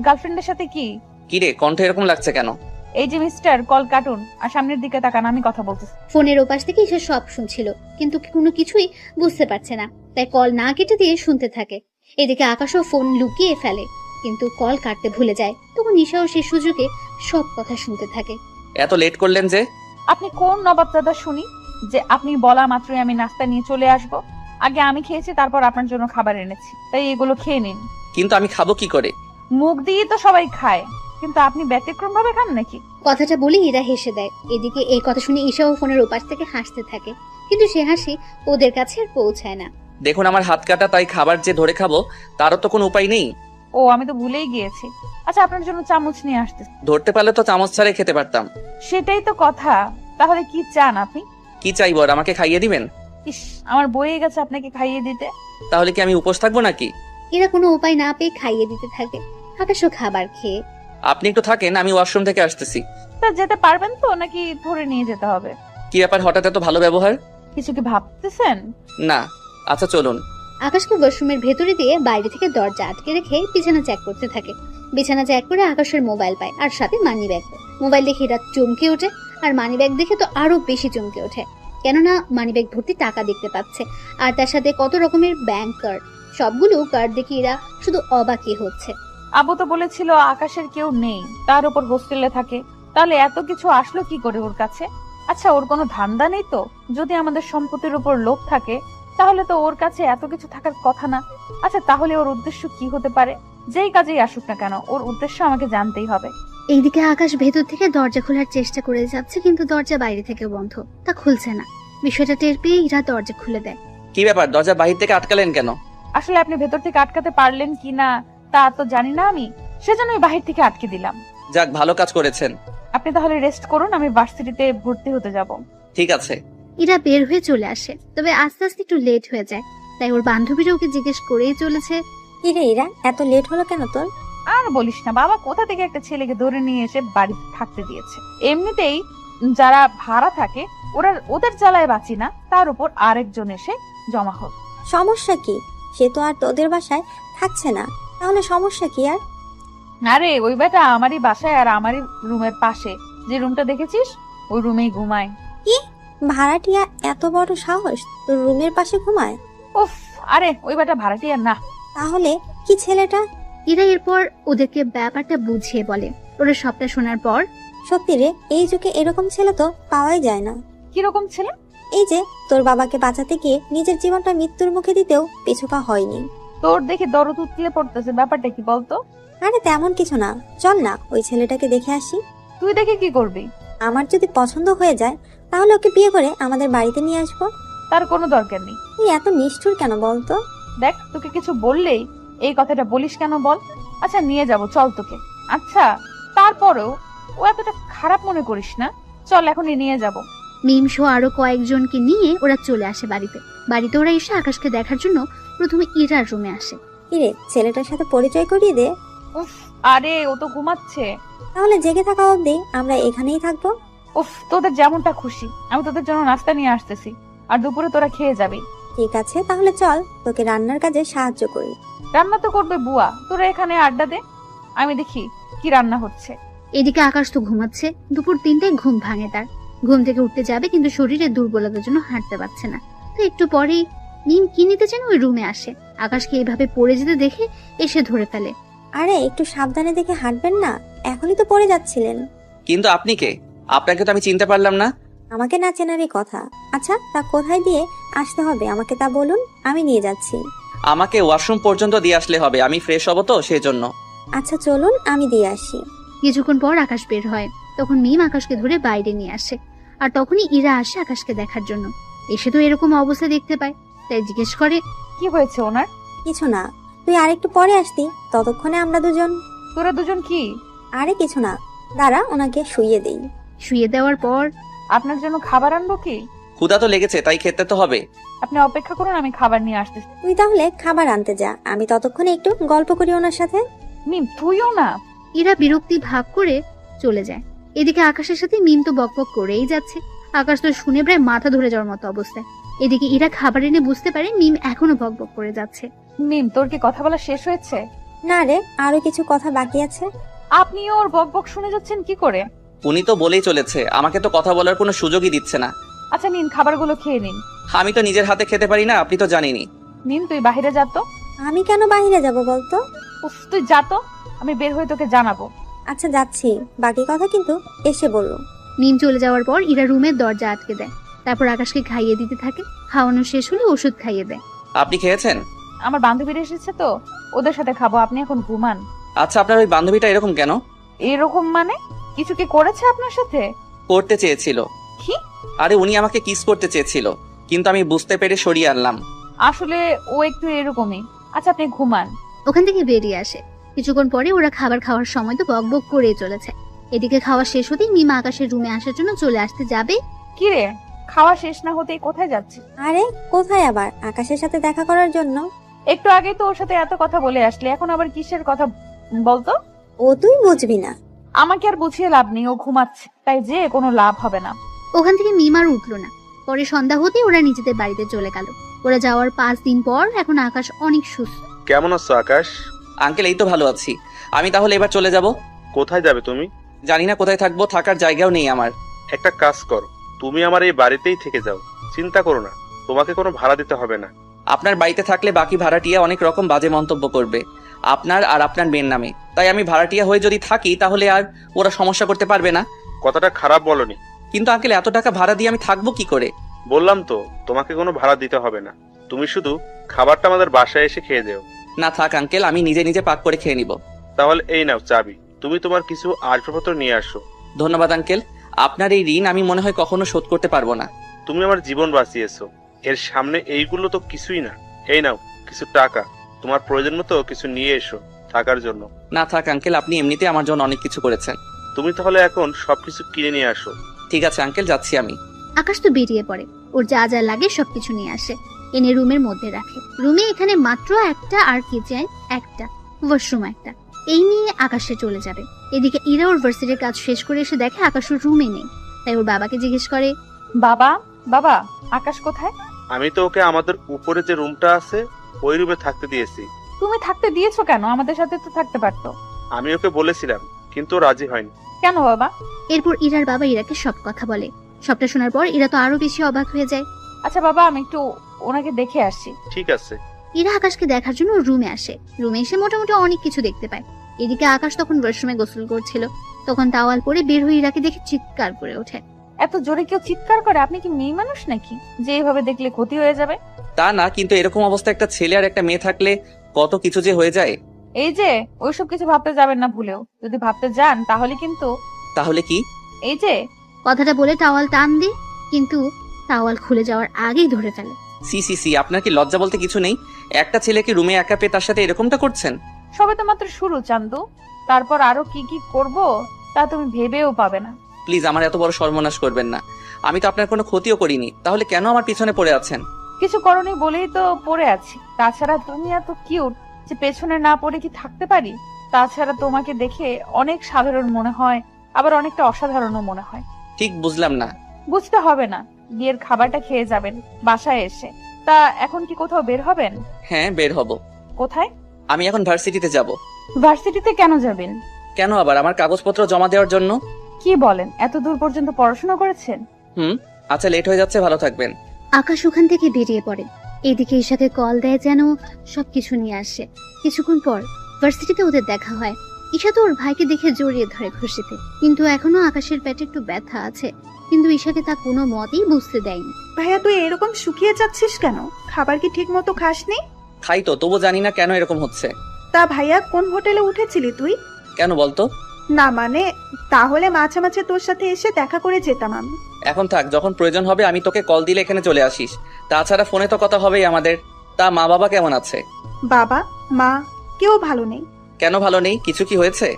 গার্লফ্রেন্ডের সাথে কি? কি রে, কণ্ঠ এরকম লাগছে কেন? এই যে মিস্টার, কল কাটুন আর সামনের দিকে তাকান, আমি কথা বলতেছি। ফোনের ওপাশ থেকে ঈশা সব শুনছিল, কিন্তু কোনো কিছুই বুঝতে পারছে না, তাই কল না কেটে দিয়ে শুনতে থাকে। এদিকে আকাশও ফোন লুকিয়ে ফেলে, কিন্তু কল কাটতে ভুলে যায়। তখন ঈশাও সে সুযোগে সব কথা শুনতে থাকে। এত লেট করলেন যে? আপনি কোন নবাবদাদা শুনি যে আপনি বলা মাত্রই আমি নাস্তা নিয়ে চলে আসব? আগে আমি খেয়েছি, তারপর আপনার জন্য খাবার এনেছি, তাই এগুলো খেয়ে নিন। কিন্তু আমি খাবো কি করে? মুখ দিয়ে তো সবাই খায়, কিন্তু আপনি ব্যতিক্রম ভাবে খান নাকি? কথাটা বলে ইরা হেসে দেয়। এদিকে এই কথা শুনে ঈশাও ফোনের ওপাশ থেকে হাসতে থাকে, কিন্তু সে হাসি ওদের কাছে আর পৌঁছায় না। দেখুন আমার হাত কাটা, তাই খাবার যে ধরে খাবো তারও তো কোনো উপায় নেই। ও, আমি তো ভুলেই গিয়েছি। আচ্ছা, আপনার জন্য চামচ নিয়ে আসতে। ধরতে পারলে তো চামচ ছাড়াই খেতে পারতাম। সেটাই তো কথা। তাহলে কি চান আপনি? কি চাইবো, আর আমাকে খাইয়ে দিবেন? ইস, আমার বয়ে গেছে আপনাকে খাইয়ে দিতে। তাহলে কি আমি উপোস থাকবো নাকি? এরা কোনো উপায় না পেয়ে খাইয়ে দিতে থাকে। আকাশও খাবার খেয়ে। আপনি একটু থাকেন, আমি ওয়াশরুম থেকে আসতেছি। তা যেতে পারবেন তো, নাকি ধরে নিয়ে যেতে হবে? কি ব্যাপার, হঠাৎ এত ভালো ব্যবহার? কিছু কি ভাবতেছেন? না। আচ্ছা চলুন। আকাশকে ওয়াশরুমের ভেতরে দিয়ে বাইরে থেকে দরজা আটকে রেখে বিছানা চেক করতে থাকে। বিছানা চেক করে আকাশের মোবাইল পায়, আর সাথে মানি ব্যাগ। মোবাইল দেখে রাত চমকে ওঠে, আর মানি ব্যাগ দেখে তো আরো বেশি চমকে ওঠে, কেননা মানি ব্যাগ ভর্তি টাকা দেখতে পাচ্ছে, আর তার সাথে কত রকমের ব্যাংক কার্ড। সবগুলো কার্ড দেখে এরা শুধু অবাকই হচ্ছে। আবু তো বলেছিল আকাশের কেউ নেই, তার উপর হোস্টেলে থাকে। তাহলে এত কিছু আসলো কি করে ওর কাছে? আচ্ছা, ওর কোনো ধান্দা নেই তো? যদি আমাদের সম্পত্তির উপর লোভ থাকে তাহলে তো ওর কাছে এত কিছু থাকার কথা না। আচ্ছা, তাহলে ওর উদ্দেশ্য কি হতে পারে? যেই কাজেই আসুক না কেন, ওর উদ্দেশ্য আমাকে জানতেই হবে। এইদিকে আকাশ ভেতর থেকে দরজা খোলার চেষ্টা করে যাচ্ছে, কিন্তু দরজা বাইরে থেকে বন্ধ, তা খুলছে না। বিষয়টা টের পেয়ে ইরা দরজা খুলে দেয়। কি ব্যাপার, দরজা বাহির থেকে আটকালেন কেন? আসলে আপনি ভেতর থেকে আটকাতে পারলেন কিনা তা তো জানি না আমি, সেজন্যই বাহির থেকে আটকে দিলাম। যাক, ভালো কাজ করেছেন। আপনি তাহলে রেস্ট করুন, আমি ভার্সিটিতে ভর্তি হতে যাব। ঠিক আছে। ইরা বের হয়ে চলে আসে, তবে আস্তে আস্তে একটু লেট হয়ে যায়। তাই ওর বান্ধবীরা ওকে জিজ্ঞেস করেই চলেছে, কিরে ইরা, এত লেট হলো কেন তোর? আর বলিস না, বাবা কোথা থেকে একটা ছেলেকে ধরে নিয়ে এসে বাড়িতে থাকতে দিয়েছে। এমনিতেই যারা ভাড়া থাকে ওদের জ্বালায় বাঁচি না, তার উপর আরেকজন এসে জমা হোক। সমস্যা কি? সে তো আর তোদের বাসায় থাকছে না, তাহলে সমস্যা কি আর? আরে ওই বেটা আমারই বাসায় আর আমারই রুমের পাশে যে রুমটা দেখেছিস, ওই রুমেই ঘুমায়। কি ভাড়াটিয়া এত বড় সাহস তোর রুমের পাশে ঘুমায়? উফ, আরে ওই বেটা ভাড়াটিয়া না। তাহলে কি ছেলেটা? ইরা এরপর ওদেরকে ব্যাপারটা বুঝিয়ে বলে। ওরা সবটা শোনার পর, সত্যি রে, এই যুগে এরকম ছেলে তো পাওয়াই যায় না। কিরকম ছেলে? এই যে তোর বাবাকে বাঁচাতে গিয়ে নিজের জীবনটা মৃত্যুর মুখে দিতেও পিছুপা হয়নি। তোর দেখে দরদ উতলে পড়তেছে, ব্যাপারটা কি বলতো? আরে তেমন কিছু না, চল না ওই ছেলেটাকে দেখে আসি। তুই দেখে কি করবি? আমার যদি পছন্দ হয়ে যায় তাহলে ওকে বিয়ে করে আমাদের বাড়িতে নিয়ে আসবো। তার কোনো দরকার নেই। তুই এত নিষ্ঠুর কেন বলতো? দেখ, তোকে কিছু বললেই এই কথাটা বলিস কেন বল? আচ্ছা নিয়ে যাব, চল তোকে। আচ্ছা তারপরেও ও এতটা খারাপ মনে করিস না, চল এখনই নিয়ে যাব। মিম সহ আরো কয়েকজনকে নিয়ে ওরা চলে আসে বাড়িতে। বাড়িতে ওরা এসে আকাশকে দেখার জন্য প্রথমে ইরার রুমে আসে। কিরে, ছেলেটার সাথে পরিচয় করিয়ে দে। উফ, আরে ও তো ঘুমাচ্ছে। তাহলে জেগে থাকা অবধি আমরা এখানেই থাকবো। উফ, তোদের যেমনটা খুশি, আমি তোদের জন্য নাস্তা নিয়ে আসতেছি, আর দুপুরে তোরা খেয়ে যাবি। ঠিক আছে, তাহলে চল তোকে রান্নার কাজে সাহায্য করি। রান্না তো করবে বুয়া, তোরা এখানে আড্ডা দে, আমি দেখি কি রান্না হচ্ছে। এদিকে আকাশ তো ঘুমাচ্ছে। দুপুর 3টায় ঘুম ভাঙে তার। ঘুম থেকে উঠতে যাবে, কিন্তু শরীরে দুর্বলতার জন্য হাঁটতে পারছে না। তো একটু পরেই মিম কি নিতে যেন ওই রুমে আসে। আকাশকে এইভাবে পড়ে যেতে দেখে এসে ধরে ফেলে। আরে একটু সাবধানে দেখে হাঁটবেন না, এখনই তো পড়ে যাচ্ছিলেন। কিন্তু আপনি কে? আপনাকে তো আমি চিনতে পারলাম না। আমাকে না চেনারই কথা। আচ্ছা, তা কোথায় দিয়ে আসতে হবে আমাকে তা বলুন, আমি নিয়ে যাচ্ছি। আমাকে ওয়াশরুম পর্যন্ত দিয়ে আসলে হবে, আমি ফ্রেশ হব তো সেজন্য। আচ্ছা চলুন, আমি দিয়ে আসি। কিছুক্ষণ পর আকাশ বের হয়। তখন মিম আকাশকে ধরে বাইরে নিয়ে আসে। আর তখনই ইরা আসে আকাশকে দেখার জন্য। এসে তো এরকম অবস্থা দেখতে পায়, তাই জিজ্ঞেস করে, কি হয়েছে ওনার? কিছু না, তুই আরেকটু পরে আসতি, ততক্ষণে আমরা দুজন। তোরা দুজন কি? আরে কিছু না, দাঁড়া ওনাকে শুইয়ে দেই। শুয়ে দেওয়ার পর, আপনার জন্য খাবার আনবো কি? ক্ষুধা তো লেগেছে, তাই খেতে তো হবে। আপনি অপেক্ষা করুন, আমি খাবার নিয়ে আসতেছি। তুই তাহলে খাবার আনতে যা, আমি ততক্ষণে একটু গল্প করি ওনার সাথে। মিম তুইও না। ইরা বিরক্তি ভাগ করে চলে যায়। এদিকে আকাশের সাথে মিম তো বকবক করেই যাচ্ছে। আকাশ তো শুনে প্রায় মাথা ধরে যাওয়ার মতো অবস্থায়। এদিকে ইরা খাবার এনে বুঝতে পারে মিম এখনো বকবক করে যাচ্ছে। মিম, তোর কি কথা বলা শেষ হয়েছে? না রে, আরো কিছু কথা বাকি আছে। আপনিও ওর বকবক শুনে যাচ্ছেন কি করে? উনি তো বলেই চলেছে, আমাকে তো কথা বলার কোনো সুযোগই দিচ্ছে না। আচ্ছা নিন, খাবারগুলো খেয়ে নিন। আমি তো নিজের হাতে খেতে পারি না, আপনি তো জানেনই। নিন, তুই বাহিরে যা তো। আমি কেন বাইরে যাব বলতো? উফ, তুই যা তো, আমি বের হয়ে তোকে জানাবো। আচ্ছা যাচ্ছি, বাকি কথা কিন্তু এসে বললো। মিম চলে যাওয়ার পর ইরা রুমের দরজা আটকে দেয়। তারপর আকাশকে খাইয়ে দিতে থাকে। খাওয়ানো শেষ হলে ওষুধ খাইয়ে দেয়। আপনি খেয়েছেন? আমার বান্ধবীরা এসেছে তো, ওদের সাথে খাবো, আপনি এখন ঘুমান। আচ্ছা, আপনার ওই বান্ধবীটা এরকম কেন? এরকম মানে? কিছু কি করেছে আপনার সাথে? করতে চেয়েছিল। কি? আরে উনি আমাকে কিস করতে চেয়েছিল, কিন্তু আমি বুঝতে পেরে সরিয়ে আনলাম। আসলে ও একটু এরকমই। আচ্ছা আপনি ঘুমান। ওখান থেকে বেরিয়ে আসে। কিছুক্ষণ পরে ওরা খাবার খাওয়ার সময় তো বকবক করে চলেছে। এদিকে খাওয়া শেষ হতেই মিম আকাশের রুমে আসার জন্য চলে আসতে যাবে। কি রে, খাওয়া শেষ না হতেই কোথায় যাচ্ছিস? আরে কোথায় আবার, আকাশের সাথে দেখা করার জন্য। একটু আগে তো ওর সাথে এত কথা বলে আসলে, এখন আবার কিসের কথা বলতো? ও তুই বুঝবি না। আমাকে আর বুঝিয়ে লাভ নেই, ও ঘুমাচ্ছে, তাই যে কোনো লাভ হবে না। ওখান থেকে মিম আর উঠলো না। পরে সন্ধ্যা হতেই ওরা নিজেদের বাড়িতে চলে গেল। ওরা যাওয়ার 5 দিন পর এখন আকাশ অনেক সুস্থ। কেমন আছো আকাশ? আঙ্কেল, এই তো ভালো আছি। আমি তাহলে এবার চলে যাব। কোথায় যাবে তুমি? জানি না কোথায় থাকবো, থাকার জায়গাও নেই আমার। একটা কাজ করো, তুমি আমার এই বাড়িতেই থেকে যাও, চিন্তা করো না, তোমাকে কোনো ভাড়া দিতে হবে না। আপনার বাড়িতে থাকলে বাকি ভাড়াটিয়া অনেক রকম বাজে মন্তব্য করবে, আপনার আর আপনার মেয়ের নামে। তাই আমি ভাড়াটিয়া হয়ে যদি থাকি তাহলে আর ওরা সমস্যা করতে পারবে না। কথাটা খারাপ বলনি। কিন্তু আঙ্কেল, এত টাকা ভাড়া দিয়ে আমি থাকবো কি করে? বললাম তো তোমাকে কোনো ভাড়া দিতে হবে না, তুমি শুধু খাবারটা আমাদের বাসায় এসে খেয়ে যেও। না থাক আঙ্কেল, আমি নিজে নিজে পাক করে খেয়ে নিব। তাহলে এই নাও চাবি, তুমি তোমার কিছু আসবাবপত্র নিয়ে আসো। ধন্যবাদ আঙ্কেল, আপনার এই ঋণ আমি মনে হয় কখনো শোধ করতে পারবো না। তুমি আমার জীবন বাঁচিয়েছো, এর সামনে এইগুলো তো কিছুই না। এই নাও কিছু টাকা, তোমার প্রয়োজন মতো কিছু নিয়ে এসো থাকার জন্য। না থাক আঙ্কেল, আপনি এমনিতে আমার জন্য অনেক কিছু করেছেন। তুমি তাহলে এখন সবকিছু কিনে নিয়ে আসো। ঠিক আছে আঙ্কেল, যাচ্ছি আমি। আকাশ তো বেরিয়ে পড়ে, ওর যা যা লাগে সবকিছু নিয়ে আসে, এনে রুমের মধ্যে রাখে। রুমে এখানে মাত্র একটা, আর কিচেন একটা, ওয়াশরুম একটা, এই নিয়ে আকাশে চলে যাবে। এদিকে ইরা ওর ভার্সিটির কাজ শেষ করে এসে দেখে আকাশ ওর রুমে নেই। তাই ওর বাবাকে জিজ্ঞেস করে, বাবা, বাবা, আকাশ কোথায়? আমি তো ওকে আমাদের উপরে যে রুমটা আছে ওই রুমে থাকতে দিয়েছি। তুমি থাকতে দিয়েছো কেন? আমাদের সাথে তো থাকতে পারতো। আমি ওকে বলেছিলাম কিন্তু ও রাজি হয়নি। কেন বাবা? এরপর ইরার বাবা ইরাকে সব কথা বলে। সবটা শোনার পর ইরা তো আরো বেশি অবাক হয়ে যায়। আচ্ছা বাবা, আমি একটু ওনাকে দেখে আসি। ঠিক আছে। ইরা আকাশকে দেখার জন্য রুমে আসে। রুমে এসে মোটামুটি অনেক কিছু দেখতে পায়। এদিকে আকাশ তখন ওয়াশরুমে গোসল করছিল। তখন তাওয়াল পরে বের হয়ে ইরাকে দেখে চিৎকার করে ওঠে। এত জোরে কেউ চিৎকার করে? আপনি কি মেয়ে মানুষ নাকি যে এইভাবে দেখলে ক্ষতি হয়ে যাবে? তা না, কিন্তু এরকম অবস্থা একটা ছেলে আর একটা মেয়ে থাকলে কত কিছু যে হয়ে যায়। এই যে ওইসব কিছু ভাবতে যাবেন না ভুলেও। যদি ভাবতে যান তাহলে কিন্তু। তাহলে কি? এই যে কথাটা বলে টাওয়াল টান দি, কিন্তু টাওয়াল খুলে যাওয়ার আগেই ধরে ফেলে। সি সি সি, আপনার কি লজ্জা বলতে কিছু নেই? একটা ছেলেকে রুমে একা পেয়ে তার সাথে এরকমটা করছেন? সবে তো মাত্র শুরু চান্দু, তারপর আরো কি কি করব তা তুমি ভেবেও পাবে না। প্লিজ আমার এত বড় সর্বনাশ করবেন না। আমি তো আপনার কোনো ক্ষতিও করিনি, তাহলে কেন আমার পিছনে পড়ে আছেন? কিছু করনি বলেই তো পড়ে আছি। তাছাড়া তুমি এত কিউট যে পেছনে না পড়ে কি থাকতে পারি? তাছাড়া তোমাকে দেখে অনেক সাধারণ মনে হয়, আবার অনেকটা অসাধারণও মনে হয়। ঠিক বুঝলাম না। বুঝতে হবে না, বিয়ের খাবারটা খেয়ে যাবেন বাসায় এসে। তা এখন কি কোথাও বের হবেন? হ্যাঁ, বের হব। কোথায়? আমি এখন ভার্সিটিতে যাব। ভার্সিটিতে কেন যাবেন? কেন আবার? আমার কাগজপত্র জমা দেওয়ার জন্য। কি বলেন? এত দূর পর্যন্ত পড়াশোনা করেছেন? আচ্ছা, লেট হয়ে যাচ্ছে, ভালো থাকবেন। আকাশ ওখান থেকে বেরিয়ে পড়ে। এদিকে সাথে কল দেয় যেন সবকিছু নিয়ে আসে। কিছুক্ষণ পর ভার্সিটিতে ওদের দেখা হয়। ঈশা তো ওর ভাইকে দেখে জড়িয়ে ধরে খুশিতে, কিন্তু এখনো আকাশের পেটে একটু ব্যথা আছে। কিন্তু ঈশাকে তা কোনো মতেই বুঝতে দেয়নি। ভাইয়া তুই এরকম শুকিয়ে যাচ্ছিস কেন? খাবার কি ঠিক মতো খাসনি? খাই তো, তবু জানি না কেন এরকম হচ্ছে। তা ভাইয়া কোন হোটেলে উঠেছিলি তুই? কেন বলতো? না মানে, তাহলে মাঝে মাঝে তোর সাথে এসে দেখা করে যেতাম আমি। এখন থাক, যখন প্রয়োজন হবে আমি তোকে কল দিলে এখানে চলে আসিস। তাছাড়া ফোনে তো কথা হবেই আমাদের। তা মা বাবা কেমন আছে? বাবা মা কেউ ভালো নেই। কেন ভালো নেই? কিছু কি হয়েছে?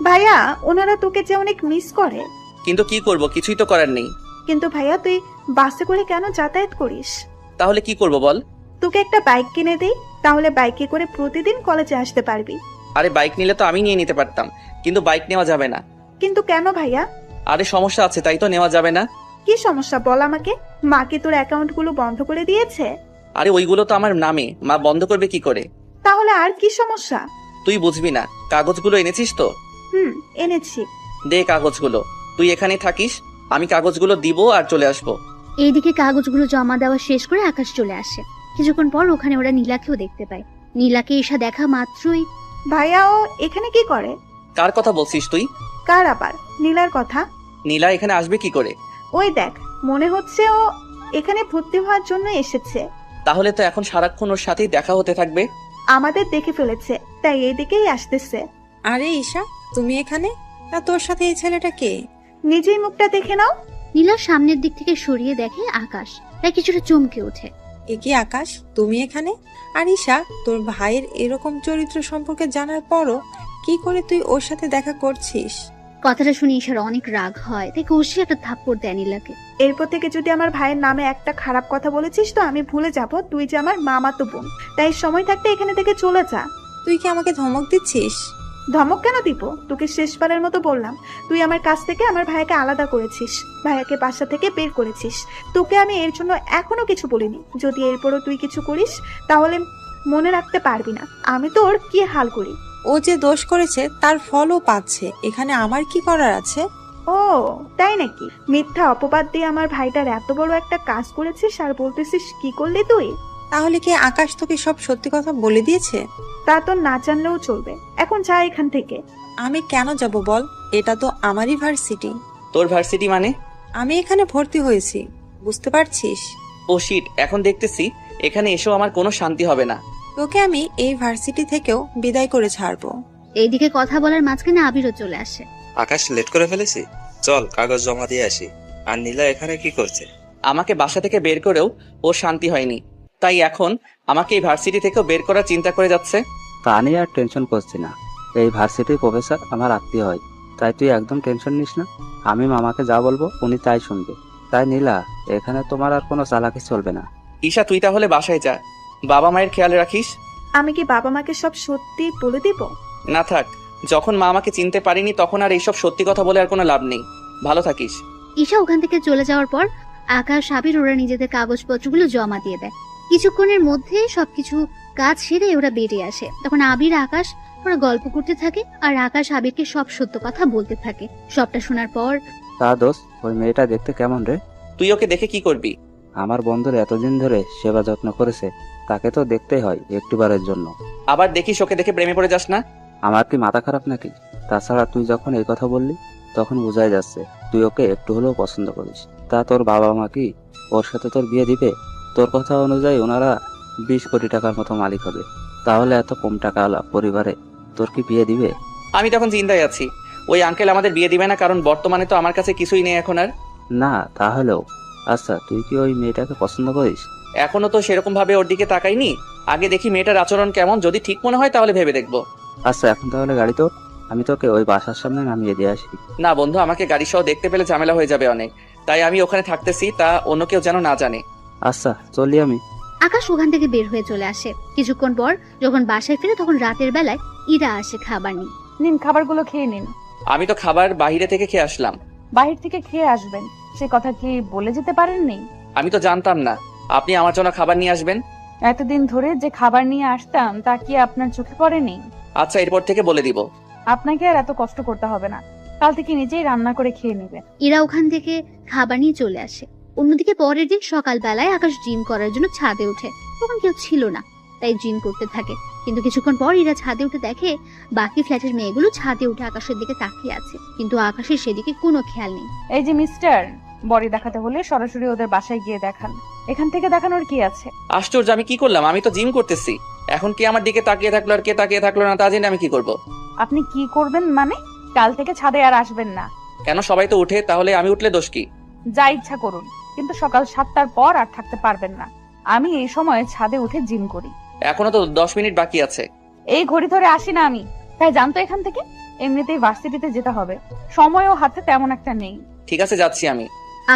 ভাইয়া ওনারা তোকে যে অনেক মিস করে। কিন্তু কি করব, কিছুই তো করার নেই। কিন্তু ভাইয়া তুই বাসে করে কেন যাতায়াত করিস? তাহলে কি করব বল? তোকে একটা বাইক কিনে দেই, তাহলে বাইকে করে প্রতিদিন কলেজে আসতে পারবি। আরে বাইক নিলে তো আমি নিয়ে নিতে পারতাম, কিন্তু বাইক নেওয়া যাবে না। কিন্তু কেন ভাইয়া? আরে সমস্যা আছে, তাই তো নেওয়া যাবে না। কি সমস্যা বল আমাকে। মা কি তোর অ্যাকাউন্ট গুলো বন্ধ করে দিয়েছে? আরে ওইগুলো তো আমার নামে, মা বন্ধ করবে কি করে? তাহলে আর কি সমস্যা? তুই বুঝবি না। কাগজগুলো এনেছিস তো? এনেছি। দে কাগজগুলো। তুই এখানেই থাকিস, আমি কাগজগুলো দিব আর চলে আসবো। এইদিকে কাগজগুলো জমা দেওয়া শেষ করে আকাশ চলে আসে। কিছুক্ষণ পর ওখানে ওরা নীলাকেও দেখতে পায়। নীলাকে ঈশা দেখা মাত্রই, ভাইয়া ও এখানে কি করে? কার কথা বলছিস তুই? কার আবার? নীলার কথা। নীলা এখানে আসবে কি করে? ওই দেখ, মনে হচ্ছে ও এখানে ভর্তি হওয়ার জন্য এসেছে। তাহলে তো এখন সারাক্ষণ ওর সাথেই দেখা হতে থাকবে। আমাদের দেখে ফেলেছে, তাই এইদিকেই আসতেছে। আরে ঈশা, তুমি এখানে? না, তোর সাথে এই ছেলেটা কে? নিজেই মুখটা দেখে নাও। নীলা সামনের দিক থেকে সরিয়ে দেখে আকাশ, তাই কিছুটা চমকে ওঠে। এ কি আকাশ, তুমি এখানে? আর ঈশা, তোর ভাইয়ের এরকম চরিত্র সম্পর্কে জানার পরও কি করে তুই ওর সাথে দেখা করছিস? কথাটা শুনে ঈশার অনেক রাগ হয়, তাই কষিয়ে একটা থাপ্পড় দেয় নীলাকে। এরপর থেকে যদি আমার ভাইয়ের নামে একটা খারাপ কথা বলেছিস তো আমি ভুলে যাব তুই যে আমার মামাতো বোন। তাই সময় থাকতে এখানে থেকে চলে যা। তুই কি আমাকে ধমক দিচ্ছিস? ধমক কেন দিব? তোকে শেষবারের মতো বললাম, তুই আমার কাছ থেকে আমার ভাইকে আলাদা করেছিস, ভাইয়াকে বাসা থেকে বের করেছিস। তোকে আমি এর জন্য এখনো কিছু বলিনি। যদি এরপরও তুই কিছু করিস তাহলে মনে রাখতে পারবি না আমি তোর কি হাল করি। ও যে দোষ করেছে তার ফলও পাচ্ছে, এখানে আমার কি করার আছে? ও তাই নাকি? মিথ্যা অপবাদ দিয়ে আমার ভাইটার এত বড় একটা কাজ করেছিস আর বলতেছিস কি করলি তুই? তাহলে কি আকাশ তোকে সব সত্যি কথা বলে দিয়েছে? তা তো না জানলেও চলবে, এখন যা এখান থেকে। আমি কেন যাব বল? এটা তো আমারই ভার্সিটি। তোর ভার্সিটি মানে? আমি এখানে ভর্তি হয়েছি, বুঝতে পারছিস? ও শিট, এখন দেখতেছি এখানে এসেও আমার কোনো শান্তি হবে না। তোকে আমি এই ভার্সিটি থেকেও বিদায় করে ছাড়বো। এইদিকে কথা বলার মাঝখানে আবিরও চলে আসে। আকাশ, লেট করে ফেলেছি, চল কাগজ জমা দিয়ে আসি। আর নীলা এখানে কি করছে? আমাকে বাসা থেকে বের করেও ওর শান্তি হয়নি, তাই এখন আমাকে এই ভার্সিটি থেকেও বের করার চিন্তা করে যাচ্ছে। তা নিয়ে আর টেনশন করছি না, এই ভার্সিটির প্রফেসর আমার আত্মীয় হয়, তাই তুই একদম টেনশন নিস না। আমি মামাকে যা বলবো উনি তাই শুনবে। তাই নীলা, এখানে তোমার আর কোনো চালাকি চলবে না। ঈশা, তুই তাহলে বাসায় যা, বাবা মায়ের খেয়াল রাখিস। আমি কি বাবা মাকে সব সত্যি বলে দিব? না থাক, যখন মা আমাকে চিনতে পারিনি তখন আর এইসব সত্যি কথা বলে আর কোনো লাভ নেই। ভালো থাকিস। ঈশা ওখান থেকে চলে যাওয়ার পর আকাশ আবির ওরা নিজেদের কাগজপত্রগুলো জমা দিয়ে দেয়। কিছুক্ষণের মধ্যে সবকিছু কাজ সেরে ওরা বেরিয়ে আসে। তখন আবির আকাশ ওরা গল্প করতে থাকে আর আকাশ আবিরকে সব সত্য কথা বলতে থাকে। সবটা শোনার পর, তা দোস্ত, ওই মেয়েটা দেখতে কেমন রে? তুই ওকে দেখে কি করবি? আমার বন্ধুর এতদিন ধরে সেবা যত্ন করেছে, তাকে তো দেখতেই হয় একটিবারের জন্য। আবার দেখিস ওকে দেখে প্রেমে পড়ে যাস না। আমার কি মাথা খারাপ নাকি? তাছাড়া তুই যখন এই কথা বললি তখন বোঝাই যাচ্ছে তুই ওকে একটু হলেও পছন্দ করিস। তা তোর বাবা মা কি ওর সাথে তোর বিয়ে দিবে? তোর কথা অনুযায়ী ওনারা 20 কোটি টাকার মতো মালিক হবে, তাহলে এত কম টাকাওয়ালা পরিবারে তোর কি বিয়ে দিবে? আমি তখন চিন্তায় আছি, ওই আঙ্কেল আমাদের বিয়ে দিবে না, কারণ বর্তমানে তো আমার কাছে কিছুই নেই এখন আর। না তাহলেও আচ্ছা, তুই কি ওই মেয়েটাকে পছন্দ করিস? এখনো তো সেরকম ভাবে ওর দিকে তাকাইনি, আগে দেখি মেয়েটার আচরণ কেমন, যদি ঠিক মনে হয় তাহলে ভেবে দেখবো। আচ্ছা, এখন তাহলে গাড়ি তোর, আমি তোকে ওই বাসার সামনে নামিয়ে দিয়ে আসি। না বন্ধু, আমাকে গাড়ি সহ দেখতে পেলে ঝামেলা হয়ে যাবে অনেক, তাই আমি ওখানে থাকতেছি, তা অন্য কেউ যেন না জানে। আচ্ছা চলি আমি। আকাশ ওখান থেকে বের হয়ে চলে আসে। কিছুক্ষণ পর যখন বাসায় ফিরে তখন রাতের বেলায় ইরা আসে খাবার নিয়ে। নিন, খাবারগুলো খেয়ে নিন। আমি তো খাবার বাইরে থেকে খেয়ে আসলাম। বাহির থেকে খেয়ে আসবেন সে কথা কি বলে যেতে পারেননি? আমি তো জানতাম না আপনি আমার জন্য খাবার নিয়ে আসবেন। এতদিন ধরে যে খাবার নিয়ে আসতাম তা কি আপনার চোখে পড়েনি? আচ্ছা, এরপর থেকে বলে দিব। আপনাকে আর এত কষ্ট করতে হবে না, কাল থেকে নিজেই রান্না করে খেয়ে নেবেন। ইরা ওখান থেকে খাবার নিয়ে চলে আসে। অন্যদিকে পরের দিন সকালবেলায় আকাশ জিম করার জন্য ছাদে ওঠে। তখন কেউ ছিল না, তাই জিম করতে থাকে। কিন্তু কিছুক্ষণ পর ইরা ছাদে উঠে দেখে বাকি ফ্ল্যাটের মেয়েগুলো ছাদে উঠে আকাশের দিকে তাকিয়ে আছে, কিন্তু আকাশের সেদিকে কোনো খেয়াল নেই। এই যে মিস্টার, বডি দেখাতে হলে সরাসরি ওদের বাসায় গিয়ে দেখান, এখান থেকে দেখানোর কি আছে? আশ্চর্য, আমি কি করলাম? আমি তো জিম করতেছি। এখন কি আমার দিকে তাকিয়ে থাকলো আর কে তাকিয়ে থাকলো না তা জেনে আমি কি করব? আপনি কি করবেন মানে? কাল থেকে ছাদে আর আসবেন না। কেন? সবাই তো উঠে, তাহলে আমি উঠলে দোষ কি? যা ইচ্ছা করুন, কিন্তু সকাল 7টার পর আর থাকতে পারবেন না। আমি এই সময় ছাদে উঠে জিম করি। এখনো তো 10 মিনিট বাকি আছে। এই ঘড়ি ধরে আসি না আমি, তাই জানতো এখান থেকে। এমনিতেই ভার্সিটিতে যেতে হবে, সময়ও হাতে তেমন একটা নেই। ঠিক আছে, যাচ্ছি আমি।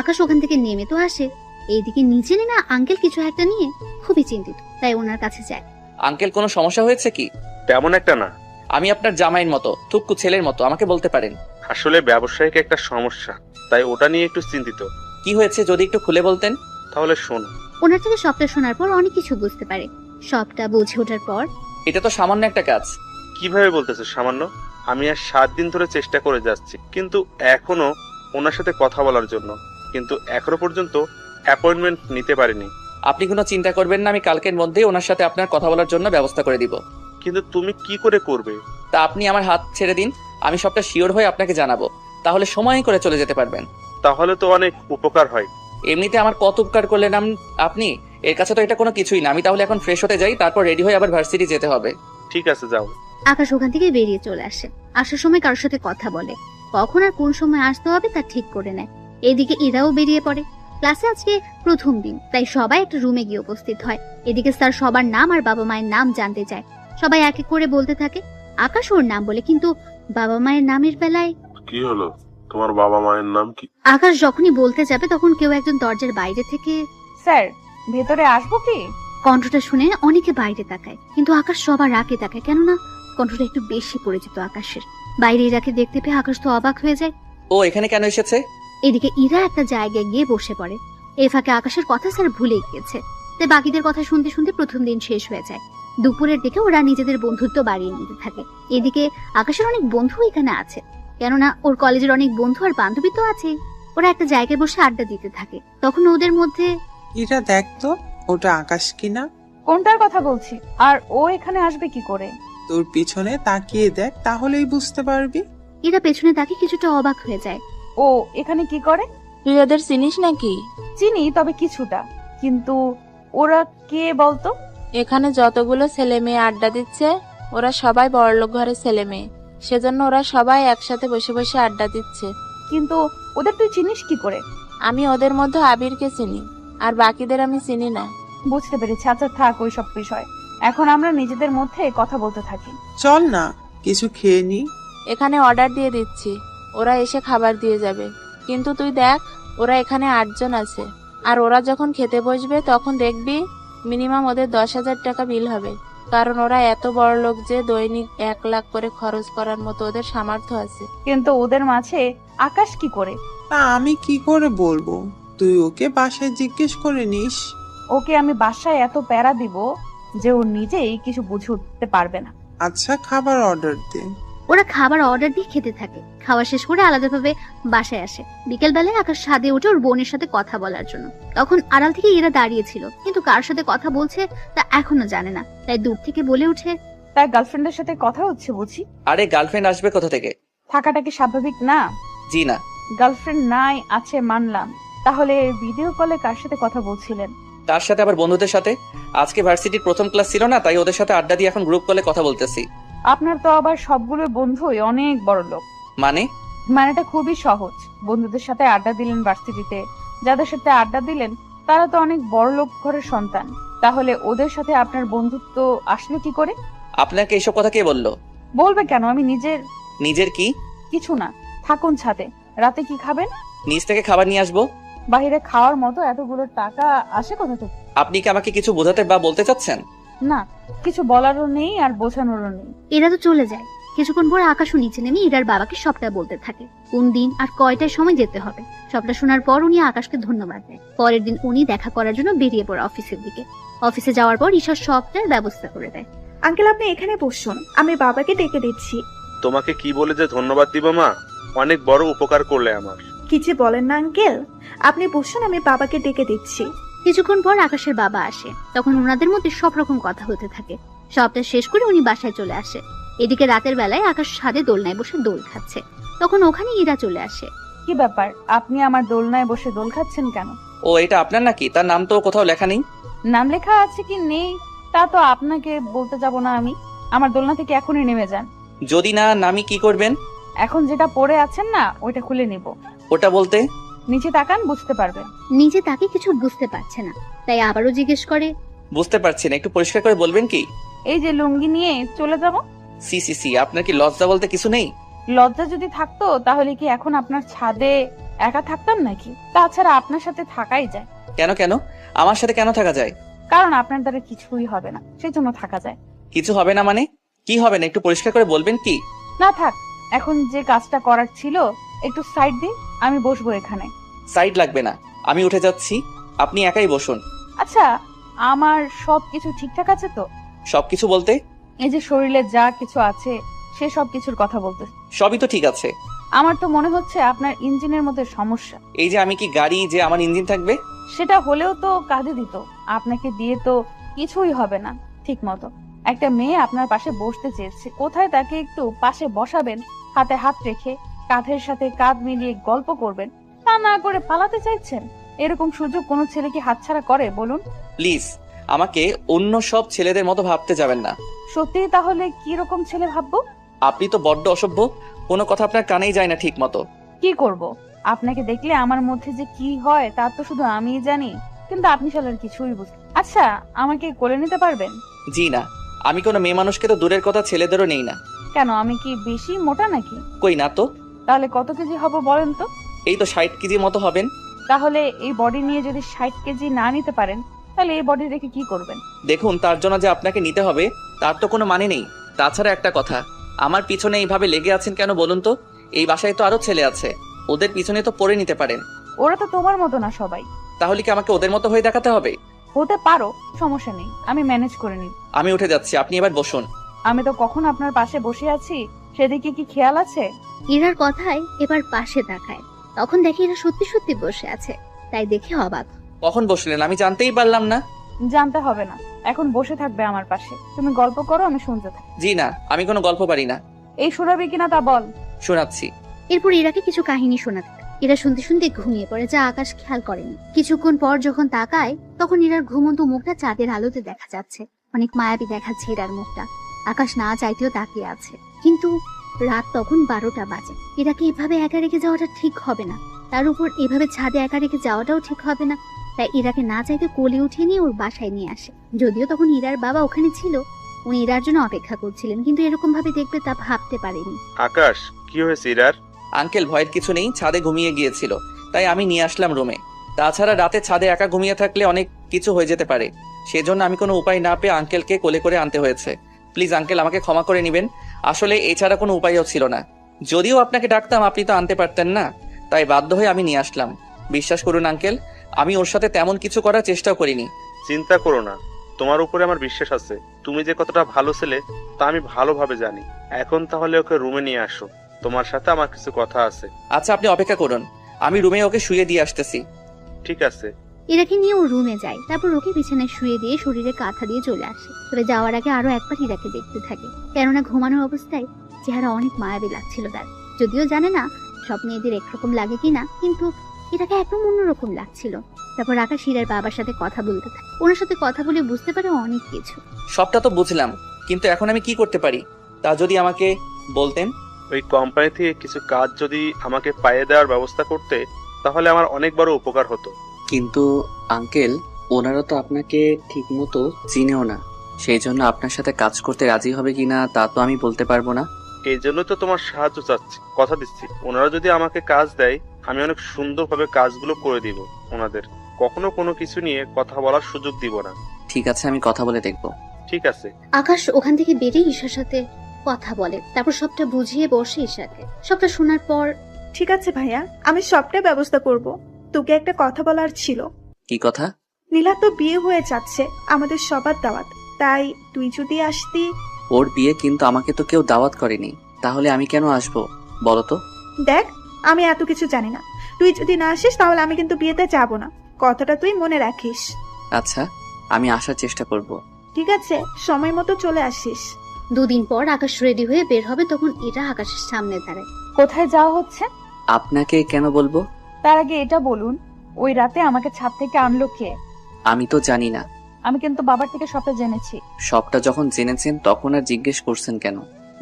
আকাশ ওখান থেকে নেমে তো আসে, এইদিকে নিচে নেমে আঙ্কেল কিছু একটা নিয়ে খুবই চিন্তিত, তাই ওনার কাছে যায়। আঙ্কেল, কোনো সমস্যা হয়েছে কি? তেমন একটা না। আমি আপনার জামাইয়ের মতো, থুকু ছেলের মতো, আমাকে বলতে পারেন। আসলে ব্যবসায়িক একটা সমস্যা, তাই ওটা নিয়ে একটু চিন্তিত। কি হয়েছে যদি একটু খুলে বলতেন? তাহলে শোন। ওনার থেকে সবটা শোনার পর অনেক কিছু বুঝতে পারে। সবটা বুঝে ওঠার পর, এটা তো সামান্য একটা কাজ। কিভাবে বলতেছে সামান্য? আমি আর 7 দিন ধরে চেষ্টা করে যাচ্ছি, কিন্তু এখনো ওনার সাথে কথা বলার জন্য, কিন্তু এখনো পর্যন্ত অ্যাপয়েন্টমেন্ট নিতে পারিনি। আপনি কোনো চিন্তা করবেন না, আমি কালকের মধ্যেই ওনার সাথে আপনার কথা বলার জন্য ব্যবস্থা করে দিব। কিন্তু তুমি কি করে করবে? তা আপনি আমার হাত ছেড়ে দিন, আমি সবটা শিওর হয়ে আপনাকে জানাবো, তাহলে সময় করে চলে যেতে পারবেন। তাহলে তো অনেক উপকার হয়। এমনিতে আমার কত উপকার করলেন আপনি, এর কাছে তো এটা কোনো কিছুই না। আমি তাহলে এখন ফ্রেশ হতে যাই, তারপর রেডি হয়ে আবার ভার্সিটি যেতে হবে। ঠিক আছে, যাও। আকাশ ওখান থেকে বেরিয়ে চলে আসে। আসার সময় কারোর সাথে কথা বলে, কখন আর কোন সময় আসতে হবে তা ঠিক করে নেয়। এদিকে ইরাও বেরিয়ে পড়ে। ক্লাসে আজকে প্রথম দিন, তাই সবাই একটা রুমে গিয়ে উপস্থিত হয়। এদিকে স্যার সবার নাম আর বাবা মায়ের নাম জানতে চায়। সবাই এক এক করে বলতে থাকে। আকাশ ওর নাম বলে, কিন্তু বাবা মায়ের নামের বেলায় কি হলো? তোমার বাবা মায়ের নাম কি? আকাশ যখনই বলতে যাবে তখন কেউ একজন দরজার বাইরে থেকে, স্যার ভেতরে আসবো কি? কণ্ঠটা শুনে অনেকে বাইরে তাকায়, কিন্তু আকাশ সবার আগে তাকায়, কেননা কণ্ঠটা একটু বেশি পরিচিত আকাশের। বাইরে ইরাকে দেখতে পেয়ে আকাশ তো অবাক হয়ে যায়। ও এখানে কেন এসেছে? এদিকে ইরা একটা জায়গায় গিয়ে বসে পড়ে। এই ফাঁকে আকাশের কথা স্যার ভুলে গিয়েছে, তাই বাকিদের কথা শুনতে শুনতে প্রথম দিন শেষ হয়ে যায়। দুপুরের দিকে ওরা নিজেদের বন্ধুত্ব বাড়িয়ে নিতে থাকে। এদিকে আকাশের অনেক বন্ধু এখানে আছে, কেননা ওর কলেজের অনেক বন্ধু আর বান্ধবী তো আছে। ওরা একটা জায়গায় বসে আড্ডা দিতে থাকে। তখন ওদের মধ্যে, এটা দেখ তো, ওটা আকাশ কিনা? কোনটার কথা বলছি? আর ও এখানে আসবে কি করে? তোর পিছনে তাকিয়ে দেখ, তাহলেই বুঝতে পারবি। এরা পেছনে তাকে কিছুটা অবাক হয়ে যায়। ও এখানে কি করে? তুই ওদের চিনিস নাকি? চিনি, তবে কিছুটা। কিন্তু ওরা কে বলতো? এখানে যতগুলো ছেলে মেয়ে আড্ডা দিচ্ছে ওরা সবাই বড়লোক ঘরের ছেলে মেয়ে, সেজন্য ওরা সবাই একসাথে বসে বসে আড্ডা দিচ্ছে। কিন্তু ওদের তুই চিনিস কি করে? আমি ওদের মধ্যে আবিরকে চিনি, আর বাকিদের আমি চিনি না। বুঝতে পেরেছি। আচ্ছা থাক ওই সব বিষয়, এখন আমরা নিজেদের মধ্যে কথা বলতে থাকি। চল না কিছু খেয়ে নি। এখানে অর্ডার দিয়ে দিচ্ছি, ওরা এসে খাবার দিয়ে যাবে। কিন্তু তুই দেখ, ওরা এখানে 8 জন আছে, আর ওরা যখন খেতে বসবে তখন দেখবি মিনিমাম ওদের 10,000 টাকা বিল হবে, কারণ ওরা এত বড় লোক যে দৈনিক 1 লাখ করে খরচ করার মতো ওদের সামর্থ্য আছে। কিন্তু ওদের মাঝে আকাশ কি করে? তা আমি কি করে বলবো? তুই ওকে বাসায় জিজ্ঞেস করে নিস। ওকে আমি বাসায় এত প্যারা দিব যে ও নিজেই কিছু বুঝে উঠতে পারবে না। আচ্ছা খাবার অর্ডার দে। ওরা খাবার অর্ডার দিয়ে খেতে থাকে। খাওয়া শেষ করে আলাদাভাবে বাসায় আসে। বিকেল বেলায় আকাশ ছাদে উঠে ওর বোনের সাথে কথা বলার জন্য। তখন আড়াল থেকে এরা দাঁড়িয়েছিল, কিন্তু কার সাথে কথা বলছে তা এখনো জানে না, তাই দূর থেকে বলে ওঠে, তার গার্লফ্রেন্ডের সাথে কথা হচ্ছে বুঝি? আরে গার্লফ্রেন্ড আসবে কোথা থেকে? থাকাটা কি স্বাভাবিক না? জি না। গার্লফ্রেন্ড নাই আছে মানলাম, তাহলে ভিডিও কলে কার সাথে কথা বলছিলেন? তার সাথে আবার বন্ধুদের সাথে। আজকে ভার্সিটির প্রথম ক্লাস ছিল না, তাই ওদের সাথে আড্ডা দিয়ে এখন গ্রুপ কলে কথা বলতেছি। আপনার তো আবার সবগুলো বন্ধুই অনেক বড় লোক। মানেটা খুবই সহজ। বন্ধুদের সাথে আড্ডা দিলেন ভার্সিটিতে, যাদের সাথে আড্ডা দিলেন তারা তো অনেক বড় লোক ঘরের সন্তান, তাহলে ওদের সাথে আপনার বন্ধুত্ব আসলো কি করে? আপনাকে এইসব কথা কে বললো? বলবে কেন? আমি নিজের কি? কিছু না, থাকুন ছাদে। রাতে কি খাবেন? নিচ থেকে খাবার নিয়ে আসবো। বাইরে খাওয়ার মতো এতগুলো টাকা আসে কোথা থেকে? আপনি কি আমাকে কিছু বোঝাতে বা বলতে চাচ্ছেন? না, কিছু বলারও নেই আর বোঝানোরও নেই। এরা তো চলে যায়। কিছুক্ষণ পর আকাশও নিচে নেমে ইরার বাবাকে সবটা বলতে থাকে, কোন দিন আর কয়টায় সময় যেতে হবে। সবটা শোনার পর উনি আকাশকে ধন্যবাদ দেয়। পরের দিন উনি দেখা করার জন্য বেরিয়ে পড়ে অফিসের দিকে। অফিসে যাওয়ার পর ঈশা সবটার ব্যবস্থা করে দেয়। আঙ্কেল আপনি এখানে বসুন, আমি বাবাকে ডেকে দিচ্ছি। তোমাকে কি বলে যে ধন্যবাদ দিব মা, অনেক বড় উপকার করলে আমার। কি যে বলেন না আঙ্কেল, আপনি বসুন, আমি বাবাকে ডেকে দিচ্ছি। কিছুক্ষণ পর আকাশের বাবা আসে। তখন ওনাদের মধ্যে সব রকম কথা হতে থাকে। সবটা শেষ করে উনি বাসায় চলে আসে। এদিকে রাতের বেলায় আকাশ ছাদে দোলনায় বসে দোল খাচ্ছে। তখন ওখানে ইরা চলে আসে। কি ব্যাপার, আপনি আমার দোলনায় বসে দোল খাচ্ছেন কেন? ও এটা আপনার নাকি? তার নাম তো কোথাও লেখা নেই। নাম লেখা আছে কি নেই তা তো আপনাকে বলতে যাব না আমি। আমার দোলনা থেকে এখনই নেমে যান। যদি না নামি কি করবেন? এখন যেটা পরে আছেন না ওইটা খুলে নিব। ওটা বলতে? নিচে তাকান, বুঝতে পারবেন। নিজে তাকে কিছু বুঝতে পারছে না, তাই আবারও জিজ্ঞেস করে, বুঝতে পারছি না, একটু পরিষ্কার করে বলবেন কি? এই যে লুঙ্গি নিয়ে চলে যাব। সি সি সি, আপনার কি লজ্জা বলতে কিছু নেই? লজ্জা যদি থাকতো তাহলে কি এখন আপনার ছাদে একা থাকতাম নাকি? তাছাড়া আপনার সাথে থাকাই যায়। কেন কেন? আমার সাথে কেন থাকা যায়? কারণ আপনার দ্বারা কিছুই হবে না, সেই জন্য থাকা যায়। কিছু হবে না মানে? কি হবে না একটু পরিষ্কার করে বলবেন কি? না থাক, এখন যে কাজটা করার ছিল একটু সাইড দিন, আমি বসবো এখানে। সাইড লাগবে না, আমি উঠে যাচ্ছি, আপনি একাই বসুন। আচ্ছা, আমার সবকিছু ঠিকঠাক আছে তো? সবকিছু বলতে? এই যে শরীরে যা কিছু আছে সে সব কিছুর কথা বলতে। সবই তো ঠিক আছে। আমার তো মনে হচ্ছে আপনার ইঞ্জিনের মধ্যে সমস্যা। এই যে আমি কি গাড়ি যে আমার ইঞ্জিন থাকবে? সেটা হলেও তো কাজে দিত। আপনাকে দিয়ে তো কিছুই হবে না ঠিক মতো। একটা মেয়ে আপনার পাশে বসতে চেয়েছে, কোথায় তাকে একটু পাশে বসাবেন, হাতে হাত রেখে কাঁধের সাথে কাঁধ মিলিয়ে গল্প করবেন, তা না করে পালাতে চাইছেন। এরকম সুযোগ কোনো ছেলে কি হাতছাড়া করে বলুন? প্লিজ আমাকে অন্য সব ছেলেদের মতো ভাবতে যাবেন না। সত্যি তাহলে কি রকম ছেলে ভাববো? আপনি তো বড্ড অসভ্য, কোনো কথা আপনার কানেই যায় না ঠিক মতো। কি করব, আপনাকে দেখলে আমার মধ্যে যে কি হয় তা তো শুধু আমিই জানি, কিন্তু আপনি শালার কিছুই বুঝলেন। আচ্ছা, আমাকে কোলে নিতে পারবেন? জি না, আমি কোনো মেয়ে মানুষকে তো দূরের কথা ছেলেদেরও নেই না। কেন, আমি কি বেশি মোটা নাকি? কই না তো। তাহলে কত কেজি হব বলেন তো? এই তো 60 কেজি মতো হবেন। তাহলে এই বডি নিয়ে যদি 60 কেজি না নিতে পারেন তাহলে এই বডি রেখে কি করবেন? দেখুন, তার জন্য যে আপনাকে নিতে হবে তার তো কোনো মানে নেই। তাছাড়া একটা কথা, আমার পিছনে এইভাবে লেগে আছেন কেন বলুন তো? এই বাসায় তো আরো ছেলে আছে, ওদের পিছনে তো পড়ে নিতে পারেন। ওরা তো তোমার মতো না সবাই। তাহলে কি আমাকে ওদের মতো হয়ে দেখাতে হবে? হতে পারো, সমস্যা নেই, আমি ম্যানেজ করে নিই। আমি উঠে যাচ্ছি, আপনি এবার বসুন। আমি তো কখন আপনার পাশে বসে আছি, সেদিকে কি খেয়াল আছে? ইরার কথায় এবার পাশে তাকায়। তখন দেখি এরা সত্যি সত্যি বসে আছে, তাই দেখে অবাক। কখন বসলেন আমি জানতেই পারলাম না। জানতে হবে না, এখন বসে থাকবে আমার পাশে। তুমি গল্প করো, আমি শুনতে থাকি। জি না, আমি কোনো গল্প পারি না। এই শোনাবি কিনা তা বল। শোনাচ্ছি। এরপর ইরাকে কিছু কাহিনী শোনাতে থাকে। ইরা শুনতে শুনতে ঘুমিয়ে পড়ে, যা আকাশ খেয়াল করেনি। কিছুক্ষণ পর যখন তাকায় তখন ইরার ঘুমন্ত মুখটা চাঁদের আলোতে দেখা যাচ্ছে। অনেক মায়াবী দেখাচ্ছে ইরার মুখটা। আকাশ না চাইতেও তাকিয়ে আছে, কিন্তু রাত তখন 12টা বাজে। ইরাকে এভাবে একা রেখে যাওয়াটা ঠিক হবে না, তার উপর এভাবে ছাদে একা রেখে যাওয়াটাও ঠিক হবে না। তাই ইরাকে না চাইতে কোলে উঠিয়ে নিয়ে ওর বাসায় নিয়ে আসে। যদিও তখন ইরার বাবা ওখানে ছিল, উনি ইরার জন্য অপেক্ষা করছিলেন, কিন্তু এরকম ভাবে দেখবে তা ভাবতে পারেনি। আকাশ, কি হয়েছে ইরার? আঙ্কেল, ভয়ের কিছু নেই, ছাদে ঘুমিয়ে গিয়েছিল, তাই আমি নিয়ে আসলাম রুমে। তাছাড়া রাতে ছাদে একা ঘুমিয়ে থাকলে অনেক কিছু হয়ে যেতে পারে, সেজন্য আমি কোনো উপায় না পেয়ে আঙ্কেলকে কোলে করে আনতে হয়েছে। প্লিজ আঙ্কেল, আমাকে ক্ষমা করে নেবেন। আসলে এছাড়া কোনো উপায়ও ছিল না। যদিও আপনাকে ডাকতাম, আপনি তো আনতে পারতেন না, তাই বাধ্য হয়ে আমি নিয়ে আসলাম। বিশ্বাস করুন আঙ্কেল, আমি ওর সাথে তেমন কিছু করার চেষ্টাও করিনি। চিন্তা করো না, তোমার উপরে আমার বিশ্বাস আছে। তুমি যে কতটা ভালো ছেলে তা আমি ভালোভাবে জানি। এখন তাহলে ওকে রুমে নিয়ে আসো, তোমার সাথে আমার কিছু কথা আছে। আচ্ছা, আপনি অপেক্ষা করুন, আমি রুমে ওকে শুয়ে দিয়ে আসতেছি। ঠিক আছে। ইরাকে নিয়ে ও রুমে যায়, তারপর ওকে বিছানায় শুয়ে দিয়ে শরীরে কাঁথা দিয়ে চলে আসে। তবে যাওয়ার আগে আরো একবার ইরাকে দেখতে থাকে, কেননা ঘুমানোর অবস্থায় চেহারা অনেক মায়াবী লাগছিল তার। যদিও জানে না সব মেয়েদের একরকম লাগে কিনা, কিন্তু ইরাকে একদম অন্যরকম লাগছিল। তারপর আকাশ ইরার বাবার সাথে কথা বলতে থাকে। ওনার সাথে কথা বলে বুঝতে পারে অনেক কিছু। সবটা তো বুঝলাম, কিন্তু এখন আমি কি করতে পারি তা যদি আমাকে বলতেন। ওই কোম্পানি থেকে কিছু কাজ যদি আমাকে পাইয়ে দেওয়ার ব্যবস্থা করতে, তাহলে আমার অনেক বড় উপকার হতো। কিন্তু আঙ্কেল, ওনারা তো আপনাকে ঠিক মতো চিনেও না, সেই জন্য আপনার সাথে কাজ করতে রাজি হবে কিনা তা তো আমি বলতে পারবো না। এই জন্য তো তোমার সাহায্য চাচ্ছি, কথা দিচ্ছি। ওনারা যদি আমাকে কাজ দেয়, আমি অনেক সুন্দরভাবে কাজগুলো করে দিব ওনাদের। কখনো কোনো কিছু নিয়ে কথা বলার সুযোগ দিব না। ঠিক আছে, আমি কথা বলে দেখবো। ঠিক আছে। আকাশ ওখান থেকে বেরিয়ে ঈশার সাথে কথা বলে, তারপর সবটা বুঝিয়ে বসে ঈশাকে। সবটা শোনার পর, ঠিক আছে ভাইয়া, আমি সবটাই ব্যবস্থা করব। তোকে একটা কথা বলার ছিল। কি কথা? নীলা তো বিয়ে হয়ে যাচ্ছে, আমাদের সবার দাওয়াত, তাই তুই যদি আসতি। ওর বিয়ে, কিন্তু আমাকে তো কেউ দাওয়াত করেনি, তাহলে আমি কেন আসবো বলো তো? দেখ, আমি এত কিছু জানি না, তুই যদি না আসিস তাহলে আমি কিন্তু বিয়েতে যাব না, কথাটা তুই মনে রাখিস। আচ্ছা, আমি আসার চেষ্টা করব। ঠিক আছে, সময় মতো চলে আসিস। 2 দিন পর আকাশ রেডি হয়ে বের হবে, তখন এটা আকাশের সামনে দাঁড়ায়। কোথায় যাওয়া হচ্ছে? আপনাকে কেন বলবো? তার আগে এটা বলুন, ওই রাতে আমাকে ছাদ থেকে আনলো কে? আমি তো জানি না। আমি কিন্তু বাবার থেকে সবটা জেনেছি। সবটা যখন জেনেছেন তখন আর জিজ্ঞেস করছেন কেন?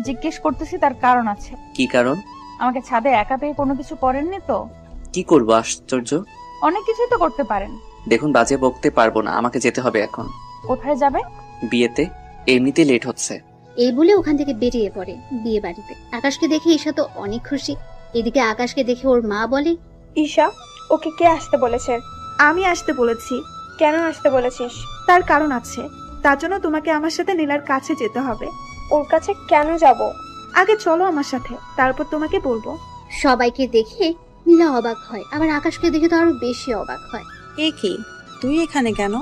জিজ্ঞেস করতেছি, তার কারণ আছে। কি কারণ? আমাকে ছাদে একা পেয়ে কোনো কিছু করেননি তো? কি করবো, আশ্চর্য। অনেক কিছুই তো করতে পারেন। দেখুন, বাজে বকতে পারবো না, আমাকে যেতে হবে এখন। কোথায় যাবে? বিয়েতে, এমনিতে লেট হচ্ছে। এই বলে ওখান থেকে বেরিয়ে পড়ে বিয়ে বাড়িতে। আকাশকে দেখে ঈশা তো অনেক খুশি। এদিকে আকাশকে দেখে ওর মা বলে, ঈশা, ওকে কে আসতে বলেছে? আমি আসতে বলেছি। কেন আসতে বলেছিস? তার কারণ আছে, তার জন্য তোমাকে আমার সাথে নীলার কাছে যেতে হবে। ওর কাছে কেন যাব? আগে চলো আমার সাথে, তারপর তোমাকে বলবো। সবাইকে দেখে নীলা অবাক হয়, আবার আকাশকে দেখে তো আরো বেশি অবাক হয়। এ কি, তুই এখানে কেন?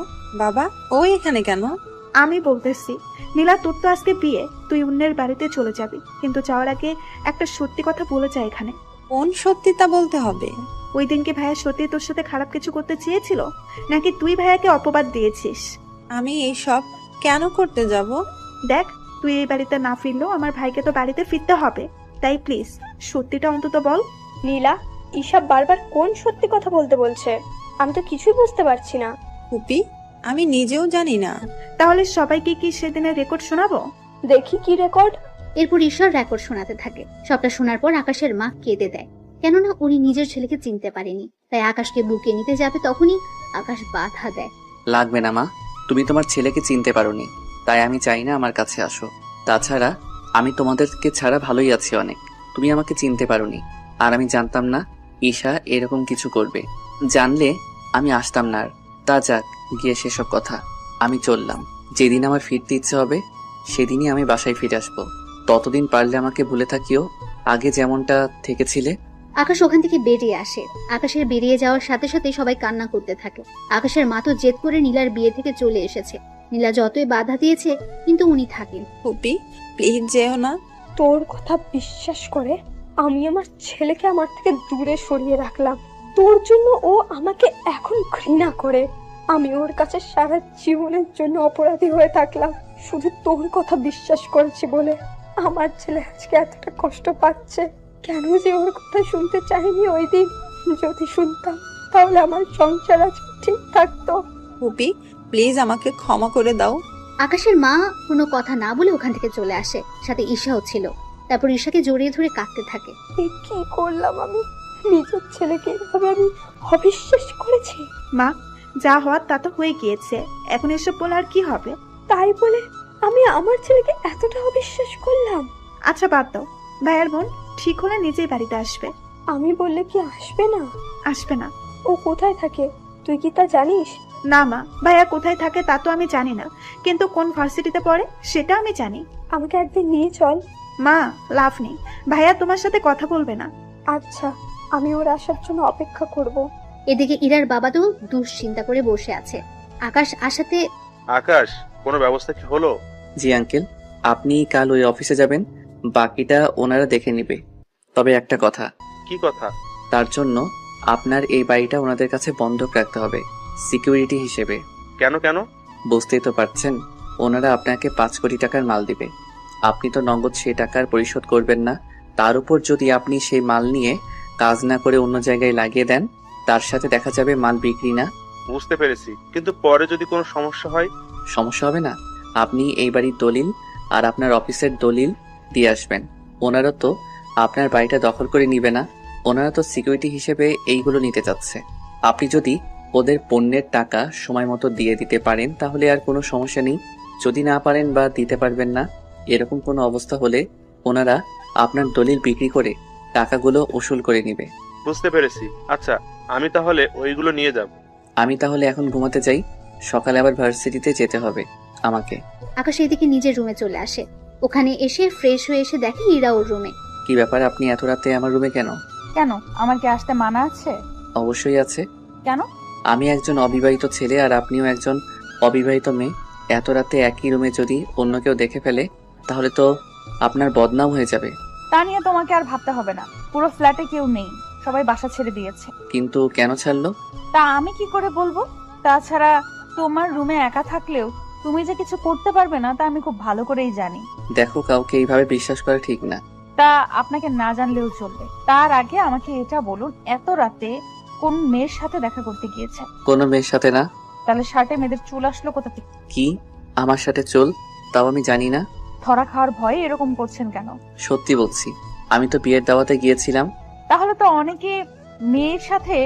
বাবা, ও এখানে কেন? আমি বলতেছি, নীলা, তোর তো আজকে বিয়ে, তুই অন্যের বাড়িতে চলে যাবি, কিন্তু যাওয়ার আগে একটা সত্যি কথা বলে যা এখানে। কোন সত্যিটা বলতে হবে? ওই দিনকে ভাইয়া সত্যি তোর সাথে খারাপ কিছু করতে চেয়েছিল, নাকি তুই ভাইয়াকে অপবাদ দিয়েছিস? আমি এইসব কেন করতে যাব? দেখ, তুই এই বাড়িতে না ফিরলেও আমার ভাইকে তো বাড়িতে ফিরতে হবে, তাই প্লিজ সত্যিটা অন্তত বল। নীলা, ঈশা বারবার কোন সত্যি কথা বলতে বলছে? আমি তো কিছুই বুঝতে পারছি না। পুপি, আমি নিজেও জানি না। তাহলে সবাইকে কি সেদিনের রেকর্ড শোনাবো? দেখি কি রেকর্ড। এরপর ঈশ্বর রেকর্ড শোনাতে থাকে। সবটা শোনার পর আকাশের মা কেঁদে দেয়, কেননা উনি নিজের ছেলেকে চিনতে পারেনি। তাই আকাশকে বুকে নিতে যাবে, তখনই আকাশ বাধা দেয়। লাগবে না মা, তুমি তোমার ছেলেকে চিনতে পারোনি, তাই আমি চাই না আমার কাছে আসো। তাছাড়া আমি তোমাদেরকে ছাড়া ভালোই আছি অনেক, তুমি আমাকে চিনতে পারোনি। আর আমি জানতাম না ঈশা এরকম কিছু করবে, জানলে আমি আসতাম না। আর তা যাক, গিয়ে সেসব কথা, আমি চললাম। যেদিন আমার ফিরতে ইচ্ছে হবে সেদিনই আমি বাসায় ফিরে আসবো। ততদিন পারলে আমাকে ভুলে থাকিও, আগে যেমনটা থেকেছিলে। আকাশ ওখান থেকে বেরিয়ে আসে। আকাশের বেরিয়ে যাওয়ার সাথে সাথে সবাই কান্না করতে থাকে। আকাশের মা তো জেদ করে নীলার বিয়ে থেকে চলে এসেছে। নীলা যতই বাধা দিয়েছে, কিন্তু উনি থাকেন। পুপি, প্লিজ যেও না। তোর কথা বিশ্বাস করে আমি আমার ছেলেকে আমার থেকে দূরে সরিয়ে রাখলাম। তোর জন্য ও আমাকে এখন ঘৃণা করে। আমি ওর কাছে সারা জীবনের জন্য অপরাধী হয়ে থাকলাম শুধু তোর কথা বিশ্বাস করেছি বলে। আমার ছেলে আজকে এতটা কষ্ট পাচ্ছে, কেন যে ওর কথা শুনতে চাইনি ওই দিন। যদি শুনতাম তাহলে আমার সংসার আজকে ঠিক থাকতো। পুপি, প্লিজ আমাকে ক্ষমা করে দাও। আকাশের মা কোনো কথা না বলে ওখান থেকে চলে আসে, সাথে ঈশাও ছিল। তারপর ঈশাকে জড়িয়ে ধরে কাঁদতে থাকে। এ কি করলাম আমি? নিজের ছেলেকে এভাবে আমি অবিশ্বাস করেছি। মা, যা হওয়ার তা তো হয়ে গিয়েছে, এখন এসব বলে আর কি হবে? তাই বলে আমি আমার ছেলেকে এতটা অবিশ্বাস করলাম? আচ্ছা বাদ দাও, ভাইয়ার বোন ঠিক হলে নিজেই বাড়িতে আসবে। আমি বললে কি আসবে না? আসবে না। ও কোথায় থাকে তুই কি তা জানিস? না মা, ভাইয়া কোথায় থাকে তা তো আমি জানি না, কিন্তু কোন ভার্সিটিতে পড়ে সেটা আমি জানি। আমাকে একদিন নিয়ে চল। মা, লাভ নেই, ভাইয়া তোমার সাথে কথা বলবে না। আচ্ছা, আমি ওর আসার জন্য অপেক্ষা করব। এদিকে ইরার বাবা তো দুশ্চিন্তা করে বসে আছে। আকাশ আসাতে, আকাশ, কোনো ব্যবস্থা কি হলো? জি আঙ্কেল, আপনি কাল ওই অফিসে যাবেন, বাকিটা ওনারা দেখে নেবে। তবে একটা কথা। কি কথা? তার জন্য আপনার এই বাড়িটা ওনাদের কাছে বন্ধক রাখতে হবে, সিকিউরিটি হিসেবে। কেন কেন? বুঝতেই তো পারছেন, ওনারা আপনাকে 5 কোটি টাকার মাল দিবে। আপনি তো নগদ সেই টাকার পরিশোধ করবেন না, তার উপর যদি আপনি সেই মাল নিয়ে কাজ না করে অন্য জায়গায় লাগিয়ে দেন, তার সাথে দেখা যাবে মাল বিক্রি না। বুঝতে পেরেছি, কিন্তু পরে যদি কোনো সমস্যা হয়? সমস্যা হবে না, আপনি এই বাড়ির দলিল আর আপনার অফিসের দলিল দিয়ে আসবেন। ওনারা তো আপনার বাড়িটা দখল করে নিবে না, ওনারা তো সিকিউরিটি হিসেবে এইগুলো নিতে চাচ্ছে। আপনি যদি ওদের পণ্যের টাকা সময় মতো দিয়ে দিতে পারেন তাহলে আর কোনো সমস্যা নেই। যদি না পারেন বা দিতে পারবেন না, এরকম কোনো অবস্থা হলে ওনারা আপনার দলিল বিক্রি করে টাকাগুলো উসুল করে নিবে। বুঝতে পেরেছি। আচ্ছা, আমি তাহলে ওইগুলো নিয়ে যাব। আমি তাহলে এখন ঘুমাতে যাই, সকালে আবার ভার্সিটিতে যেতে হবে আমাকে। আকাশ এদিকে নিজের রুমে চলে আসে। ওখানে এসে ফ্রেশ হয়ে এসে দেখে ইরা ওর রুমে। কি ব্যাপার, আপনি এত রাতে আমার রুমে কেন? কেন, আমার কি আসতে মানা আছে? অবশ্যই আছে। কেন? আমি একজন অবিবাহিত ছেলে আর আপনিও একজন অবিবাহিত মেয়ে। এত রাতে একই রুমে যদি অন্য কেউ দেখে ফেলে তাহলে তো আপনার বদনাম হয়ে যাবে। তা নিয়ে তোমাকে আর ভাবতে হবে না, পুরো ফ্ল্যাটে কেউ নেই, সবাই বাসা ছেড়ে দিয়েছে। কিন্তু কেন ছাড়লো? তা আমি কি করে বলবো? তাছাড়া তোমার রুমে একা থাকলেও তুমি যে কিছু করতে পারবে না তা আমি খুব ভালো করেই জানি। দেখো, কাউকে এইভাবে বিশ্বাস করা ঠিক না। তা আপনাকে না জানলেও চলবে। তার আগে আমাকে এটা বলুন, এত রাতে কোন মেয়ের সাথে দেখা করতে গিয়েছে? কোনো মেয়ের সাথে না। তাহলে শার্টে মেয়েদের চুল আসলো কোথা থেকে? কি, আমার সাথে চুল? তাও আমি জানি না। ধরা খাওয়ার ভয়ে এরকম করছেন কেন? সত্যি বলছি, আমি তো বিয়ের দাওয়াতে গিয়েছিলাম। তাহলে তো অনেকে মেয়ের সাথে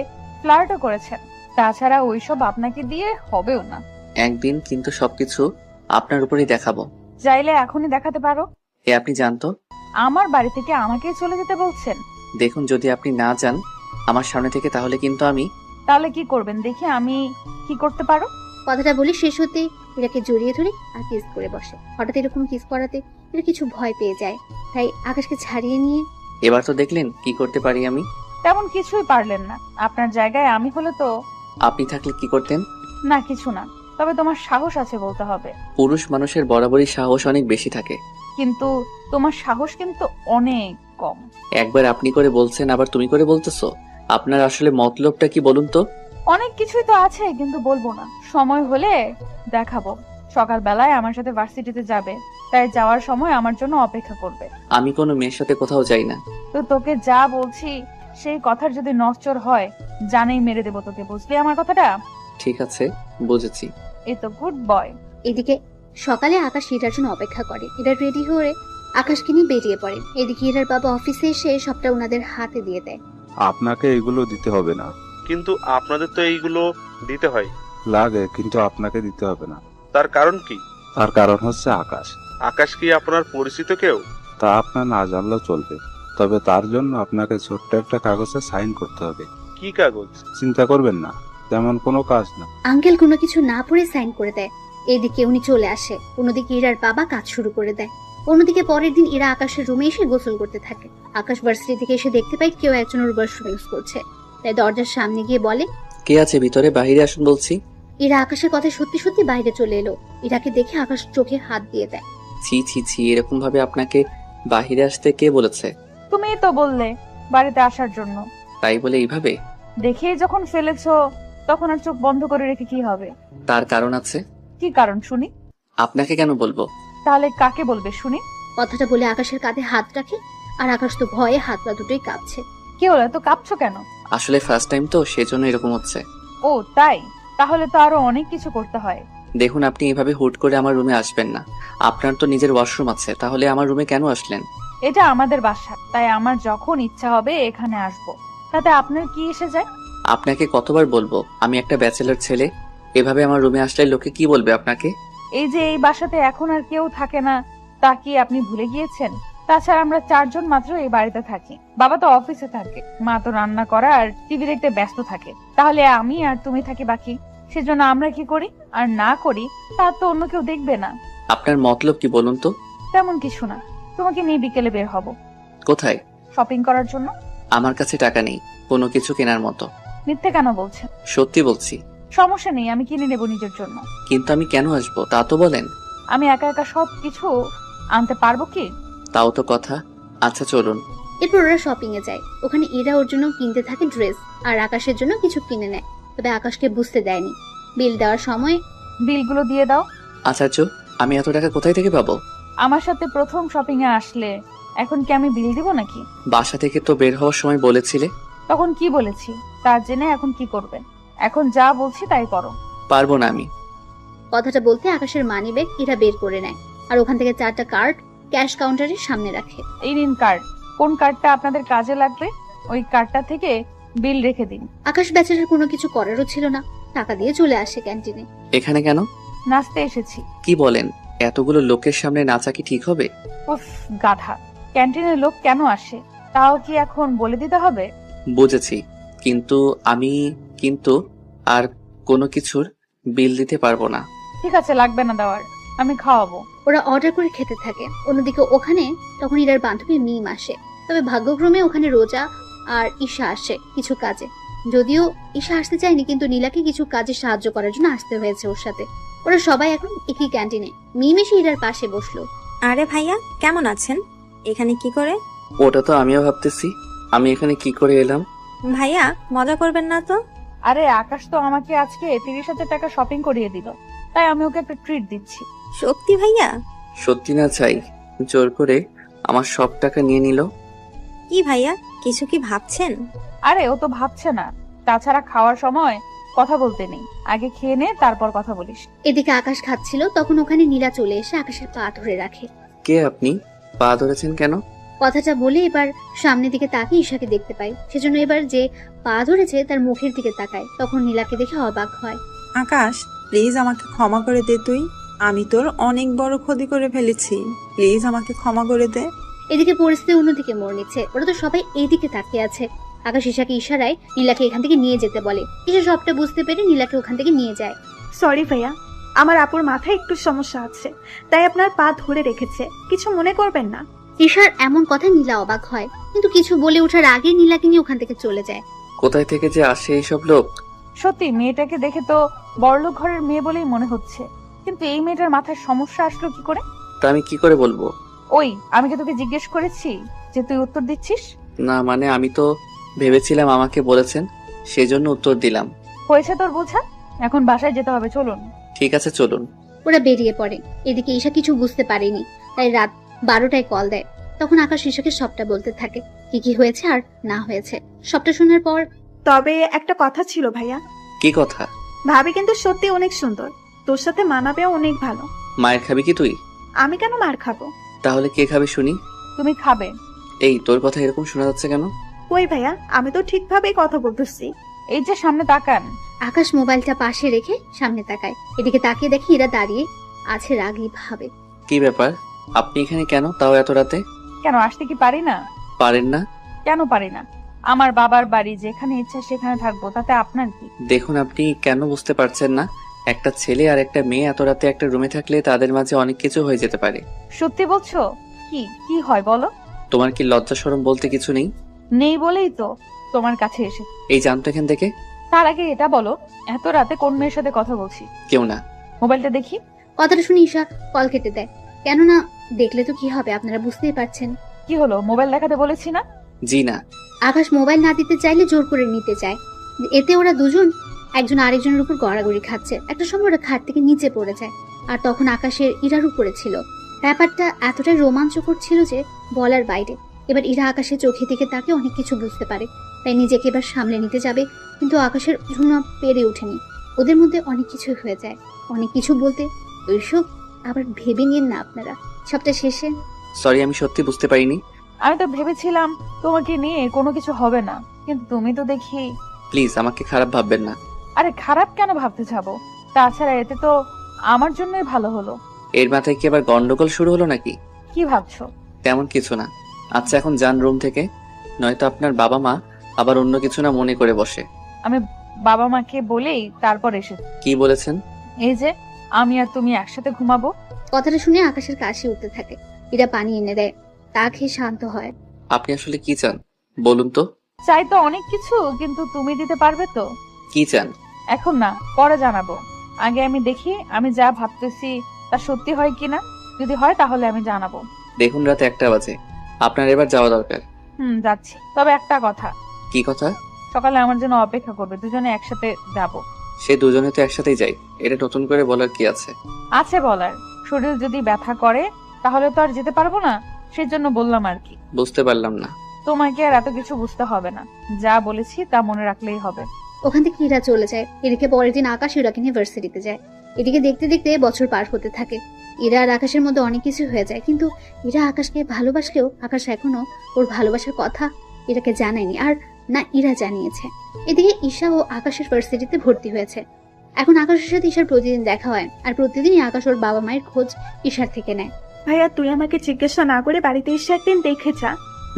ফ্লার্টও করেছেন। তাছাড়া ওইসব আপনাকে দিয়ে হবেও না। একদিন কিন্তু সবকিছু আপনার উপরেই দেখাবো। চাইলে এখনই দেখাতে পারো। এ আপনি জানতো? আমার বাড়ি থেকে আমাকেই চলে যেতে বলছেন? দেখুন, যদি আপনি না যান আমার সামনে থেকে তাহলে কিন্তু আমি। তাহলে কি করবেন দেখি আমি কি করতে পারো। কথাটা বলে শেষ হতে ইরাকে জড়িয়ে ধরে আর কিস করে বসে। হঠাৎ এরকম কিস করাতে এরা কিছু ভয় পেয়ে যায়, তাই আকাশকে ছাড়িয়ে নিয়ে। এবার তো দেখলেন কি করতে পারি আমি। তেমন কিছুই পারলেন না। আপনার জায়গায় আমি হলে তো। আপনি থাকলে কি করতেন? না, কিছু না। তবে তোমার সাহস আছে বলতে হবে। পুরুষ মানুষের বরাবরই সাহস অনেক বেশি থাকে, কিন্তু তোমার সাহস কিন্তু অনেক কম। একবার আপনি করে বলছেন আবার তুমি করে বলতেছো। আপনার আসলে মতলবটা কি বলুন তো? অনেক কিছুই তো আছে, কিন্তু বলবো না, সময় হলে দেখাবো। সকালবেলায় আমার সাথে ভার্সিটিতে যাবে, তাই যাওয়ার সময় আমার জন্য অপেক্ষা করবে। আমি কোনো মেয়ের সাথে কোথাও যাই না। তো তোকে যা বলছি সেই কথার যদি নড়চড় হয় জানেই মেরে দেবো তোকে, বুঝলি আমার কথাটা? ঠিক আছে, বুঝেছি। এই তো গুড বয়। এদিকে সকালে আকাশ ইরার জন্য অপেক্ষা করে। ইরা রেডি হয়ে আকাশকে নিয়ে বেরিয়ে পড়ে। এদিকে ইরার বাবা অফিসে এসে সবটা ওনাদের হাতে দিয়ে দেয়। আপনাকে এগুলো দিতে হবে না। কিন্তু আপনাদের তো এইগুলো দিতে হয়। লাগে, কিন্তু আপনাকে দিতে হবে না। তার কারণ কি? তার কারণ হচ্ছে আকাশ। আকাশ কি আপনার পরিচিত কেউ? তা আপনার না জানলেও চলবে, তবে তার জন্য আপনাকে ছোট্ট একটা কাগজে সাইন করতে হবে। কি কাগজ? চিন্তা করবেন না, তেমন কোনো কাজ না। আঙ্কেল কোনো কিছু না পড়ে সাইন করে দেয়। এদিকে উনি চলে আসে। অন্যদিকে ইরার বাবা কাজ শুরু করে দেয়। অন্যদিকে পরের দিন ইরা আকাশের রুমে এসে গোসল করতে থাকে। আকাশ ভার্সিটি থেকে এসে দেখতে পায় কেউ একজন ওর ওয়াশরুম ইউজ করছে, তাই দরজার সামনে গিয়ে বলে, কে আছে ভিতরে? বাইরে আসুন বলছি। ইরা আকাশের কথা সত্যি সত্যি বাইরে চলে এলো। ইরাকে দেখে আকাশ চোখে হাত দিয়ে দেয়। ছি ছি ছি, এরকম ভাবে আপনাকে বাহিরে আসতে কে বলেছে? তুমিই তো বললে বাড়িতে আসার জন্য। তাই বলে এইভাবে? দেখেই যখন ফেলেছো তখন আর চোখ বন্ধ করে রেখে কি হবে? তার কারণ আছে। কি কারণ শুনি? আপনাকে কেন বলবো? তাহলে কাকে বলবে শুনি? কথাটা বলে আকাশের কাঁধে হাত রাখে, আর আকাশ তো ভয়ে হাত পা দুটোই কাঁপছে। কি হলো, এত কাঁপছো কেন? আসলে ফার্স্ট টাইম তো, সেজন্য এরকম হচ্ছে। ও তাই? তাহলে তো আরো অনেক কিছু করতে হয়। দেখুন, আপনি এভাবে হুট করে আমার রুমে আসবেন না। আপনার তো নিজের ওয়াশরুম আছে, তাহলে আমার রুমে কেন আসলেন? এটা আমাদের বাসা, তাই আমার যখন ইচ্ছা হবে এখানে আসবো। তাতে আপনার কি এসে যায়? আপনাকে কতবার বলবো আমি একটা ব্যাচেলর ছেলে? এভাবে আমার রুমে আসলে লোকে কি বলবে আপনাকে? এই যে এই বাসাতে এখন আর কেউ থাকে না, তা কি আপনি ভুলে গিয়েছেন? তাছাড়া আমরা 4 জন মাত্র এই বাড়িতে থাকি। বাবা তো অফিসে থাকে, মা তো রান্না করা আর টিভি দেখতে ব্যস্ত থাকে। তাহলে আমি আর তুমি থাকি বাকি। সেজন্য আমরা কি করি আর না করি তা তো অন্য কেউ দেখবে না। আপনার মতলব কি বলুন তো? তেমন কিছু না, তোমাকে নিয়ে বিকেলে বের হব। কোথায়? শপিং করার জন্য। আমার কাছে টাকা নেই কোনো কিছু কেনার মতো। মিথ্যে কেন বলছেন? সত্যি বলছি। সমস্যা নেই, আমি কিনে নেব নিজের জন্য। কিন্তু আমি কেন আসবো তা তো বলেন। আমি একা একা সব কিছু আনতে পারবো কি? তাও তো কথা। আচ্ছা চলুন। এরপর ওরা শপিং এ যায়। ওখানে ইরা ওর জন্য কিনতে থাকে ড্রেস, আর আকাশের জন্য কিছু কিনে নেয়। তবে আকাশকে বুঝতে দেয়নি। বিল দেওয়ার সময়, বিলগুলো দিয়ে দাও। আচার্য, আমি এত টাকা কোথায় থেকে পাবো? আমার সাথে প্রথম শপিং এ আসলে এখন কি আমি বিল দিব নাকি? বাসা থেকে তো বের হওয়ার সময় বলেছিলে। তখন কি বলেছি তার জেনে এখন কি করবেন? এখন যা বলছি তাই করো। পারবো না আমি। কথাটা বলতে আকাশের মানি ব্যাগ ইরা বের করে নেয়, আর ওখান থেকে 4টা কার্ড ক্যাশ কাউন্টারের সামনে রাখে। এই নিন কার্ড। কোন কার্ডটা আপনাদের কাজে লাগবে ওই কার্ডটা থেকে বিল রেখে দিন। আকাশ বেচারার কোনো কিছু করারও ছিল না, টাকা দিয়ে চলে আসে ক্যান্টিনে। এখানে কেন? নাচতে এসেছি। কি বলেন? এতগুলো লোকের সামনে নাচা কি ঠিক হবে? উফ গাধা, ক্যান্টিনের লোক কেন আসে তাও কি এখন বলে দিতে হবে? বুঝেছি, কিন্তু আমি আর কোনো কিছুর বিল দিতে পারবো না। ঠিক আছে, লাগবে না দেওয়ার, আমি খাওয়াবো। ওরা অর্ডার করে খেতে থাকে। অন্যদিকে ওখানে তখন ইরার বান্ধবী মিম আসে। তবে ভাগ্যক্রমে ওখানে রোজা আর ঈশা আসে কিছু কাজে। যদিও ঈশা আসতে চায়নি, কিন্তু নীলাকে কিছু কাজে সাহায্য করার জন্য আসতে হয়েছে ওর সাথে। ওরা সবাই এখন একই ক্যান্টিনে। মিম এসে ইরার পাশে বসলো। আরে ভাইয়া, কেমন আছেন? এখানে কি করে? ওটা তো আমিও ভাবতেছি, আমি এখানে কি করে এলাম। ভাইয়া, মজা করবেন না তো? আরে আকাশ তো আমাকে আজকে 30,000 টাকা শপিং করিয়ে দিল, তাই আমি ওকে একটা ট্রিট দিচ্ছি। সত্যি ভাইয়া? সত্যি না চাই, জোর করে আমার সব টাকা নিয়ে নিল। কি ভাইয়া, কিছু কি ভাবছেন? আরে ও তো ভাবছে না। তাছাড়া খাওয়ার সময় কথা বলতে নেই, আগে খেয়ে নে তারপর কথা বলিস। এদিকে আকাশ খাচ্ছিল, তখন ওখানে নীলা চলে এসে আকাশের পা ধরে রাখে। কে আপনি? পা ধরেছেন কেন? কথাটা বলে এবার সামনের দিকে তাকিয়ে ঈশাকে দেখতে পাই। সেজন্য এবার যে পা ধরেছে তার মুখের দিকে তাকায়। তখন নীলাকে দেখে অবাক হয়। আকাশ, প্লিজ আমাকে ক্ষমা করে দে তুই। আমি তোর অনেক বড় ক্ষতি করে ফেলেছি, প্লিজ আমাকে ক্ষমা করে দে। এদিকে পরিস্থিতি অন্যদিকে মোড় নিচ্ছে। ওরা তো সবাই এইদিকে তাকিয়ে আছে। আকাশ ঈশাকে ইশারায় নীলাকে এখান থেকে নিয়ে যেতে বলে। ঈশা সবটা বুঝতে পেরে নীলাকে ওখান থেকে নিয়ে যায়। সরি ভাইয়া, আমার আপুর মাথায় একটু সমস্যা আছে, তাই আপনার পা ধরে রেখেছে, কিছু মনে করবেন না। ঈশার এমন কথায় নীলা অবাক হয়, কিন্তু কিছু বলে ওঠার আগে নীলাকে নিয়ে ওখান থেকে চলে যায়। কোথায় থেকে যে আসে এইসব লোক? সত্যি মেয়েটাকে দেখে তো বড়লোক ঘরের মেয়ে বলেই মনে হচ্ছে, কিন্তু এই মেয়েটার মাথায় সমস্যা আসলো কি করে? তা আমি কি করে বলবো? ওই, আমি কি তোকে জিজ্ঞেস করেছি যে তুই উত্তর দিচ্ছিস? না মানে আমি তো ভেবেছিলাম আমাকে বলেছেন, সেজন্য উত্তর দিলাম। হয়েছে তোর বোঝা, এখন বাসায় যেতে হবে, চলুন। ঠিক আছে চলুন। ওরা বেরিয়ে পড়ে। এদিকে ঈশা কিছু বুঝতে পারেনি, তাই রাত 12টায় কল দেয়। তখন আকাশ ঈশাকে সবটা বলতে থাকে, কি কি হয়েছে আর না হয়েছে। সবটা শোনার পর, তবে একটা কথা ছিল ভাইয়া। কি কথা? ভাবি কিন্তু সত্যি অনেক সুন্দর, তোর সাথে মানাবেও অনেক ভালো। মায়ের খাবি কি তুই? আমি কেন মার খাবো? তাহলে কে খাবে শুনি? তুমি খাবে। এই তোর কথা এরকম শোনা যাচ্ছে কেন? কই ভাইয়া, আমি তো ঠিকভাবেই কথা বলতেছি। এই যে সামনে তাকান। আকাশ মোবাইলটা পাশে রেখে সামনে তাকায়। এদিকে তাকিয়ে দেখি এরা দাঁড়িয়ে আছে রাগী ভাবে। কি ব্যাপার, আপনি এখানে কেন, তাও এত রাতে? কেন আসতে কি পারি না? পারেন না? কেন পারি না? আমার বাবার বাড়ি, যেখানে ইচ্ছা সেখানে থাকবো, তাতে আপনার কি? দেখুন, আপনি কেন বুঝতে পারছেন না? একটা ছেলে আর একটা মেয়ে এত রাতে একটা রুমে থাকলে তাদের মাঝে অনেক কিছু হয়ে যেতে পারে। সত্যি বলছো? কি কি হয় বলো? তোমার কি লজ্জা শরম বলতে কিছু নেই? নেই বলেই তো তোমার কাছে এসে। এই জানতো এখান থেকে। তার আগে এটা বলো, এত রাতে কোন মেয়ের সাথে কথা বলছি? কেউ না। মোবাইলটা দেখি। কথাটা শুনে ঈশা কল কেটে দেয়। কেননা দেখলে তো কি হবে, আপনারা বুঝতেই পারছেন। কি হলো, মোবাইল দেখাতে বলেছি না? জি না। আকাশ মোবাইল না দিতে চাইলে জোর করে নিতে চায়। এতে ওরা দুজন একজন আরেকজনের উপর গড়াগড়ি খাচ্ছে। একটা সময় ওরা খাট থেকে নিচে পড়ে যায়, আর তখন আকাশের ইরার উপরে ছিল। ব্যাপারটা এতটাই রোমাঞ্চকর ছিল যে বলার বাইরে। এবার ইরা আকাশের চোখের দিকে তাকে অনেক কিছু বুঝতে পারে, তাই নিজেকে এবার সামলে নিতে যাবে, কিন্তু আকাশের জন্য পেরে ওঠেনি। ওদের মধ্যে অনেক কিছু হয়ে যায়। অনেক কিছু বলতে ওইসব আবার ভেবে নিন না আপনারা। সবটা শেষে সরি, আমি সত্যি বুঝতে পারিনি। আমি তো ভেবেছিলাম তোমাকে নিয়ে কোনো কিছু হবে না, কিন্তু তুমি তো দেখি। প্লিজ আমাকে খারাপ ভাববেন না। আরে খারাপ কেন ভাবতে যাবো? তাছাড়া এতে তো আমার জন্যই ভালো হলো। এর মাথায় কি আবার গন্ডগোল শুরু হলো নাকি? কি ভাবছো? তেমন কিছু না। আচ্ছা এখন যান রুম থেকে, নয়তো আপনার বাবা মা আবার অন্য কিছু না মনে করে বসে। আমি বাবা মাকে বলেই তারপর এসেছি। কি বলেছেন? এই যে আমি আর তুমি একসাথে ঘুমাবো। কথাটা শুনে আকাশের কাশি উঠতে থাকে। ইরা পানি এনে দেয়, তা খেয়ে শান্ত হয়। আপনি আসলে কি চান বলুন তো? চাই তো অনেক কিছু, কিন্তু তুমি দিতে পারবে তো? কি চান? এখন না, পরে জানাবো। আগে আমি দেখি আমি যা ভাবতেছি তা সত্যি হয় কিনা। যদি হয় তাহলে আমি জানাবো। দেখুন রাত 1টা বাজে, আপনার এবার যাওয়া দরকার। যাচ্ছি। তবে একটা কথা। কি কথা? সকালে আমার জন্য অপেক্ষা করবে, দুজনে একসাথে যাব। সে দুজনে তো একসাথেই যাই, এটা নতুন করে বলার কি আছে? আছে বলার। শরীর যদি ব্যথা করে তাহলে তো আর যেতে পারবো না, সেজন্য বললাম আর কি। বুঝতে পারলাম না। তোমাকে আর এত কিছু বুঝতে হবে না, যা বলেছি তা মনে রাখলেই হবে। ওখান থেকে ইরা চলে যায়। এদিকে পরের দিন আকাশ ইরাকে নিয়ে ভার্সিটিতে যায়। এদিকে দেখতে দেখতে বছর পার হতে থাকে। ইরা আর আকাশের মধ্যে অনেক কিছু হয়ে যায়, কিন্তু ইরা আকাশকে ভালোবাসলেও আকাশ এখনো ওর ভালোবাসার কথা ইরাকে জানায়নি, আর না ইরা জানিয়েছে। এদিকে ঈশা ও আকাশের ভার্সিটিতে ভর্তি হয়েছে। এখন আকাশের সাথে ঈশার প্রতিদিন দেখা হয়, আর প্রতিদিনই আকাশ ওর বাবা মায়ের খোঁজ ঈশার থেকে নেয়। ভাইয়া তুই আমাকে জিজ্ঞাসা না করে বাড়িতে এসে একদিন দেখে যা।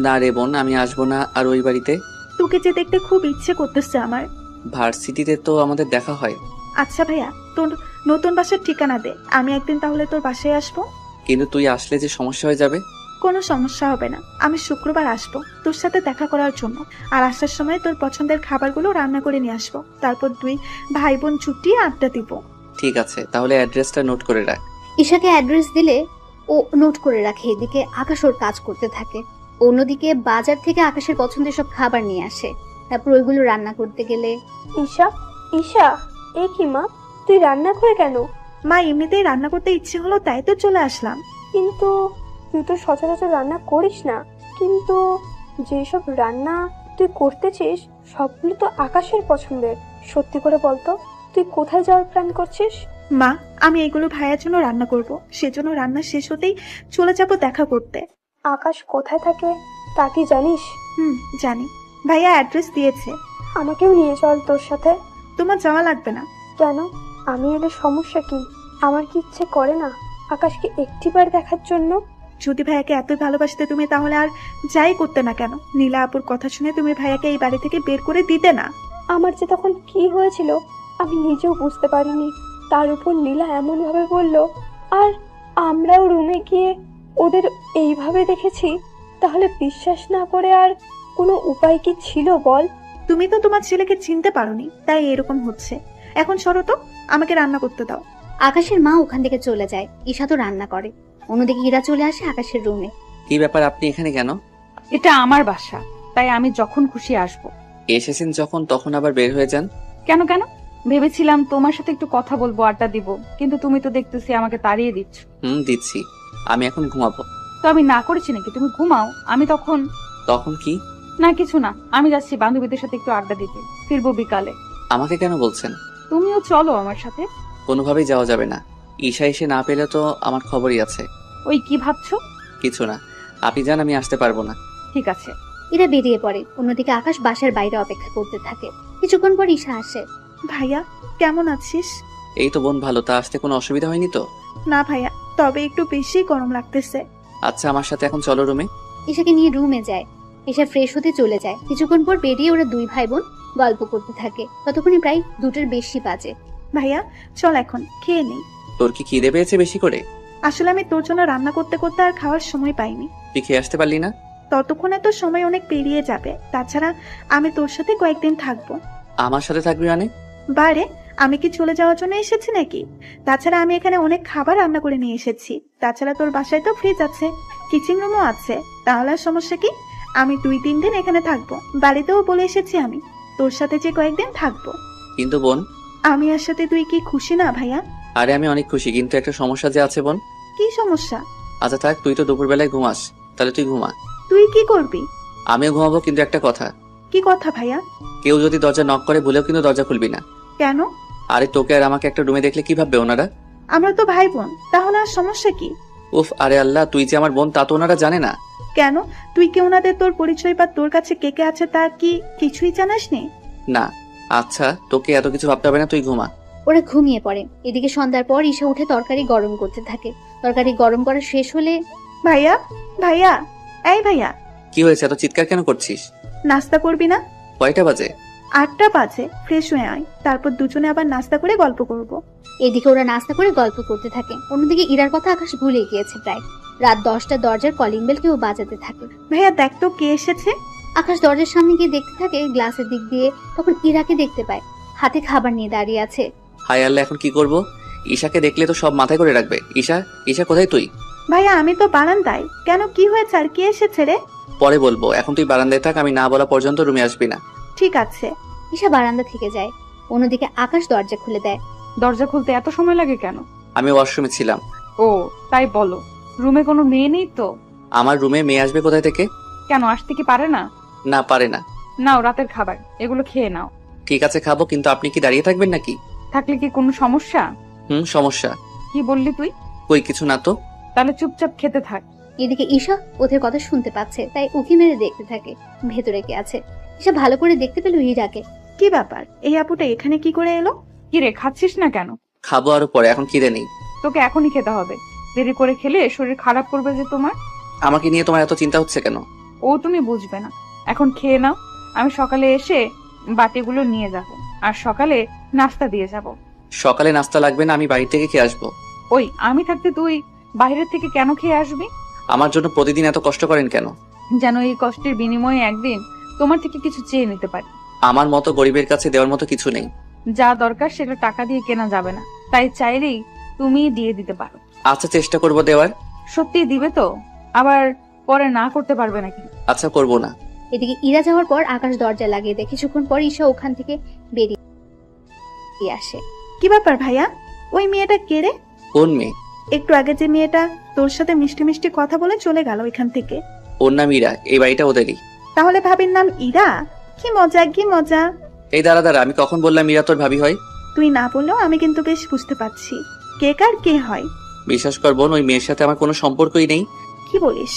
না রে বোন, আমি আসবো না আর ওই বাড়িতে। তোকে যে দেখতে খুব ইচ্ছে করতেছে আমার। ভার্সিটিতে তো আমাদের দেখা হয়। আচ্ছা ভাইয়া, তোর নতুন বাসার ঠিকানা দে, আমি একদিন তাহলে তোর বাসায় আসবো। কিন্তু তুই আসলে যে সমস্যা হয়ে যাবে। কোনো সমস্যা হবে না, আমি শুক্রবার আসবো তোর সাথে দেখা করার জন্য। আর আসার সময় তোর পছন্দের খাবারগুলো রান্না করে নিয়ে আসবো। তারপর দুই ভাই বোন ছুটি আড্ডা দিব। ঠিক আছে, তাহলে অ্যাড্রেসটা নোট করে রাখ। ঈশাকে অ্যাড্রেস দিলে ও নোট করে রাখে। এদিকে আকাশ ওর কাজ করতে থাকে। অন্যদিকে বাজার থেকে আকাশের পছন্দের সব খাবার নিয়ে আসে, তারপর ওইগুলো রান্না করতে গেলে ঈশা, ঈশা, এ কি মা, তুই রান্না করে কেন? মা এমনিতেই রান্না করতে ইচ্ছে হলো তাই তো চলে আসলাম। কিন্তু তুই তো সচরাচর রান্না করিস না। কিন্তু যেসব রান্না তুই করতেছিস সবগুলো তো আকাশের পছন্দের। সত্যি করে বলতো, তুই কোথায় যাওয়ার প্ল্যান করছিস? মা আমি এগুলো ভাইয়ার জন্য রান্না করব, সেজন্য রান্না শেষ হতেই চলে যাব দেখা করতে। আকাশ কোথায় থাকে তা কি জানিস? জানি। ভাইয়া অ্যাড্রেস দিয়েছে। আমাকেও নিয়ে চল তোর সাথে। তোমার যাওয়া লাগবে না। কেন? আমি এলে সমস্যা কি? আমার কি ইচ্ছে করে না আকাশকে একটিবার দেখার জন্য? যদি ভাইয়াকে এতই ভালোবাসতে তুমি, তাহলে আর যাই করতে না কেন। নীলা আপুর কথা শুনে তুমি ভাইয়াকে এই বাড়ি থেকে বের করে দিতে না। আমার যে তখন কি হয়েছিল আমি নিজেও বুঝতে পারিনি। তার উপর নীলা এমন ভাবে বলল, আর আমরাও রুমে গিয়ে ওদের এইভাবে দেখেছি। তাহলে বিশ্বাস না করে আর কোনো উপায় কি ছিল বল? তুমি তো তোমার ছেলেকে চিনতে পারোনি, তাই এরকম হচ্ছে। এখন সরো তো, আমাকে রান্না করতে দাও। আকাশের মা ওখান থেকে চলে যায়। ঈশা তো রান্না করে। অন্যদিকে ইরা চলে আসে আকাশের রুমে। কি ব্যাপার, আপনি এখানে কেন? এটা আমার বাসা, তাই আমি যখন খুশি আসবো। এসেছেন যখন, তখন আবার বের হয়ে যান কেন? কেন ভেবেছিলাম তোমার সাথে একটু কথা বলবো, আড্ডা দিব, কিন্তু তুমি তো দেখতেছি আমাকে তাড়িয়ে দিচ্ছ। দিচ্ছি। আমি এখন ঘুমাবো। তো আমি না করেছি নাকি? তুমি ঘুমাও, আমি তখন কি? না কিছু না, আমি যাচ্ছি বান্ধবীদের সাথে একটু আড্ডা দিতে, ফিরবো বিকালে। আমাকে কেন বলছেন? তুমিও চলো আমার সাথে। কোনোভাবেই যাওয়া যাবে না। ঈশা এসে না পেলে তো আমার খবরই আছে। ওই কি ভাবছো? কিছু না, আপনি যান, আমি আসতে পারবো না। ঠিক আছে। ইরা বেরিয়ে পড়ে। অন্যদিকে আকাশ বাসার বাইরে অপেক্ষা করতে থাকে। কিছুক্ষণ পর ঈশা আসে। ভাইয়া কেমন আছিস? এই তো বোন, ভালো। তা আসতে কোনো অসুবিধা হয়নি তো? না ভাইয়া, তবে একটু বেশি গরম লাগতেছে। আচ্ছা, আমার সাথে এখন চলো রুমে। ঈশাকে নিয়ে রুমে যায়। ঈশা ফ্রেশ হতে চলে যায়। কিছুক্ষণ পর বেরিয়ে ওরা দুই ভাই বোন গল্প করতে থাকে। ততক্ষণে প্রায় 2টার বেশি বাজে। ভাইয়া চল এখন খেয়ে নেই। তোর কি খিদে পেয়েছে বেশি করে? আসলে আমি তোর জন্য রান্না করতে করতে আর খাওয়ার সময় পাইনি। তুই খেয়ে আসতে পারলি না? ততক্ষণে তো সময় অনেক পেরিয়ে যাবে। তাছাড়া আমি তোর সাথে কয়েকদিন থাকবো। আমার সাথে থাকবি মানে? বারে, আমি কি চলে যাওয়ার জন্য এসেছি নাকি? তাছাড়া আমি এখানে অনেক খাবার রান্না করে নিয়ে এসেছি। তাছাড়া তোর বাসায় তো ফ্রিজ আছে, কিচেন রুমও আছে। তাহলে আর সমস্যা কি? আমি 2-3 দিন এখানে থাকবো। বাড়িতেও বলে এসেছি আমি তোর সাথে যে কয়েকদিন থাকবো। কিন্তু বোন, আমি আর সাথে তুই কি খুশি না ভাইয়া? আরে আমি অনেক খুশি, কিন্তু একটা সমস্যা যে আছে বোন। কি সমস্যা? আচ্ছা থাক, তুই তো দুপুরবেলায় ঘুমাস, তাহলে তুই ঘুমা। তুই কি করবি? আমিও ঘুমাবো, কিন্তু একটা কথা। কি কথা ভাইয়া? কেউ যদি দরজা নক করে ভুলেও কিন্তু দরজা খুলবি না। কেন? আরে তোকে আর আমাকে একটা রুমে দেখলে কি ভাববে ওনারা? আমরা তো ভাই বোন, তাহলে আর সমস্যা কি? উফ, আরে আল্লাহ, তুই যে আমার বোন তা তো ওনারা জানে না। কেন? তুই কি ওনাদের তোর পরিচয় বা তোর কাছে কে কে আছে তা কি কিছুই জানাস নি? না। আচ্ছা, তোকে এত কিছু ভাবতে হবে না, তুই ঘুমা। ওরা ঘুমিয়ে পড়ে। এদিকে সন্ধ্যার পর ঈশা উঠে তরকারি গরম করতে থাকে। তরকারি গরম করা শেষ হলে, ভাইয়া ভাইয়া, এই ভাইয়া, কি হয়েছে, এত চিৎকার কেন করছিস? নাস্তা করবি না? কয়টা বাজে? 8টা বাজে। ফ্রেশ হয়ে আয়, তারপর দুজনে আবার নাস্তা করে গল্প করব। এদিকে ওরা নাস্তা করে গল্প করতে থাকে। অন্যদিকে ইরার কথা আকাশ ভুলে গিয়েছে প্রায়। রাত 10টা দরজার কলিং বেল কেউ বাজাতে থাকে। ভাইয়া দেখ তো কে এসেছে। আকাশ দরজার সামনে গিয়ে দেখতে থাকে গ্লাসের দিক দিয়ে, তখন ইরাকে দেখতে পায় হাতে খাবার নিয়ে দাঁড়িয়ে আছে। হায় আল্লাহ, এখন কি করব? ঈশাকে দেখলে তো সব মাথায় করে রাখবে। ঈশা, ঈশা কোথায় তুই? ভাইয়া আমি তো বারান্দায়। কেন, কি হয়েছে আর কে এসেছে রে? পরে বলবো, এখন তুই বারান্দায় থাক, আমি না বলা পর্যন্ত রুমে আসবি না। ঠিক আছে। ঈশা বারান্দা থেকে যায়। অন্যদিকে আকাশ দরজা খুলে দেয়। দরজা খুলতে এত সময় লাগে কেন? আমি ওয়াশরুমে ছিলাম। ও তাই বলো, রুমে কোনো মেয়ে নেই তো? আমার রুমে মেয়ে আসবে কোথায় থেকে? কেন, আসতে কি পারে না? না, পারে না। নাও রাতের খাবার, এগুলো খেয়ে নাও। ঠিক আছে, খাবো, কিন্তু আপনি কি দাঁড়িয়ে থাকবেন নাকি? থাকলে কি কোনো সমস্যা? সমস্যা। কি বললি তুই? কই কিছু না তো। তাহলে চুপচাপ খেতে থাক। এদিকে ঈশা ওদের কথা শুনতে পাচ্ছে, তাই উকি মেরে দেখতে থাকে ভেতরে কে আছে। ঈশা ভালো করে দেখতে পেল ইরাকে। কি ব্যাপার, এই আপুটা এখানে কি করে এলো? কি রে, খাচ্ছিস না কেন? খাবো আরো পরে, এখন খিদে নেই। তোকে এখনই খেতে হবে, দেরি করে খেলে শরীর খারাপ করবে যে তোমার। আমাকে নিয়ে তোমার এত চিন্তা হচ্ছে কেন? ও তুমি বুঝবে না, এখন খেয়ে নাও। আমি সকালে এসে বাটিগুলো নিয়ে যাব, আর সকালে নাস্তা দিয়ে যাব। সকালে নাস্তা লাগবে না, আমি বাড়ি থেকে খেয়ে আসবো। ওই আমি থাকতে তুই বাইরের থেকে কেন খেয়ে আসবি? আমার জন্য প্রতিদিন এত কষ্ট করেন কেন? যেন এই কষ্টের বিনিময়ে একদিন তোমার থেকে কিছু চেয়ে নিতে পারি। আমার মতো গরিবের কাছে দেওয়ার মতো কিছু নেই। যা দরকার সেটা টাকা দিয়ে কেনা যাবে না, তাই চাইলেই তুমি দিয়ে দিতে পারো। আচ্ছা, চেষ্টা করবো দেওয়ার। সত্যি দিবে তো? আবার পরে না করতে পারবে নাকি? আচ্ছা, করবো না। এদিকে ইরা যাওয়ার পর আকাশ দরজা লাগিয়ে দেয়। কিছুক্ষণ পর ঈশা ওখান থেকে বেরিয়ে আসে। কি ব্যাপার ভাইয়া, ওই মেয়েটা কে রে? কোন মেয়ে? একটু আগে যে মেয়েটা তোর সাথে মিষ্টি মিষ্টি কথা বলে চলে গেল এখান থেকে। ওর নাম ইরা, এই বাড়িটা ওদেরই। তাহলে ভাবির নাম ইরা? কি মজা, কি মজা। এই দাঁড়া দাঁড়া, আমি কখন বললাম ইরা তোর ভাবি হয়? তুই না বললেও আমি কিন্তু বেশ বুঝতে পারছি কে কার কে হয়। বিশ্বাস কর বোন, ওই মেয়ের সাথে আমার কোনো সম্পর্কই নেই। কি বলিস?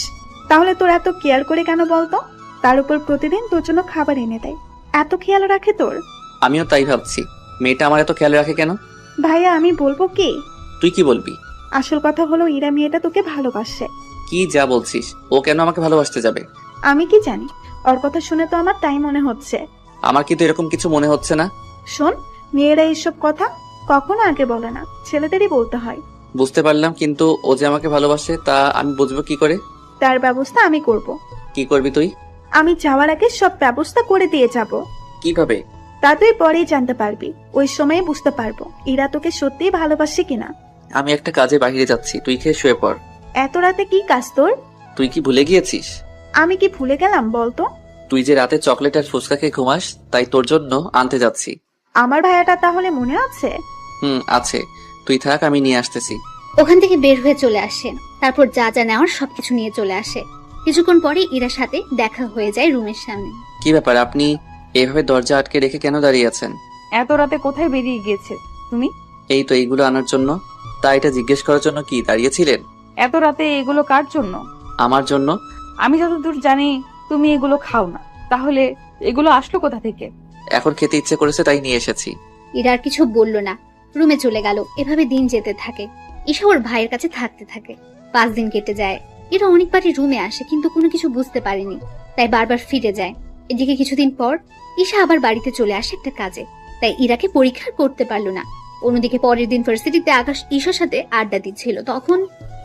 তাহলে তোর এত কেয়ার করে কেন বলতো? তার উপর প্রতিদিন তোর জন্য খাবার এনে দেয়, এত খেয়াল রাখে তোর। আমিও তাই ভাবছি, মেয়েটা আমার এত খেয়াল রাখে কেন? ভাইয়া আমি বলবো কি? তুই কি বলবি? আসল কথা হলো ইরা মেয়েটা তোকে ভালোবাসে। কি যা বলছিস? ও কেন আমাকে ভালোবাসতে যাবে? আমি কি জানি, ওর কথা শুনে তো আমার তাই মনে হচ্ছে। আমার কিন্তু এরকম কিছু মনে হচ্ছে না। শোন, মেয়েরা এইসব কথা কখনো আগে বলে না, ছেলেদেরই বলতে হয়। বুঝতে পারলাম, কিন্তু ও যে আমাকে ভালোবাসে তা আমি বুঝবো কি করে? তার ব্যবস্থা আমি করব। কি করবি তুই? আমি যাওয়ার আগে সব ব্যবস্থা করে দিয়ে যাব। কিভাবে? তা তুই পরেই জানতে পারবি, ওই সময়ে বুঝতে পারবো ইরা তোকে সত্যিই ভালোবাসে কিনা। আমি একটা কাজে বাইরে যাচ্ছি, তুই খেয়ে শুয়ে পড়। এত রাতে কি কাজ তোর? তুই কি ভুলে গিয়েছিস? আমি কি ভুলে গেলাম বলতো? তুই যে রাতে চকলেট আর ফুচকা খেয়ে ঘুমাস, তাই তোর জন্য আনতে যাচ্ছি। আমার ভাইয়াটা তাহলে মনে আছে? আছে। তুই থাক, আমি নিয়ে আসতেছি। ওখান থেকে বের হয়ে চলে আসে। তারপর যা যা নেওয়ার সবকিছু নিয়ে চলে আসে। কিছুক্ষণ পরে ইরার সাথে দেখা হয়ে যায় রুমের সামনে। কি ব্যাপার, আপনি এভাবে দরজা আটকে রেখে কেন দাঁড়িয়ে আছেন? এত রাতে কোথায় বেরিয়ে গিয়েছে তুমি? এই তো এইগুলো আনার জন্য। তা এটা জিজ্ঞেস করার জন্য কি দাঁড়িয়েছিলেন? এত রাতে এগুলো কার জন্য? আমার জন্য। আমি যতদূর জানি তুমি এগুলো খাও না, তাহলে এগুলো আসলো কোথা থেকে? এখন খেতে ইচ্ছে করেছে তাই নিয়ে এসেছি। ইরা আর কিছু বলল না, রুমে চলে গেল। এভাবে দিন যেতে থাকে। ঈশা ওর ভাইয়ের কাছে থাকতে থাকে। 5 দিন কেটে যায়। এরা অনেকবারই রুমে আসে, কিন্তু কোনো কিছু বুঝতে পারেনি, তাই বারবার ফিরে যায়। এদিকে কিছুদিন পর ঈশা আবার বাড়িতে চলে আসে একটা কাজে, তাই ইরাকে পরীক্ষা করতে পারলো না। অন্যদিকে পরের দিন ভার্সিটিতে আকাশ ঈশার সাথে আড্ডা দিচ্ছিল। তখন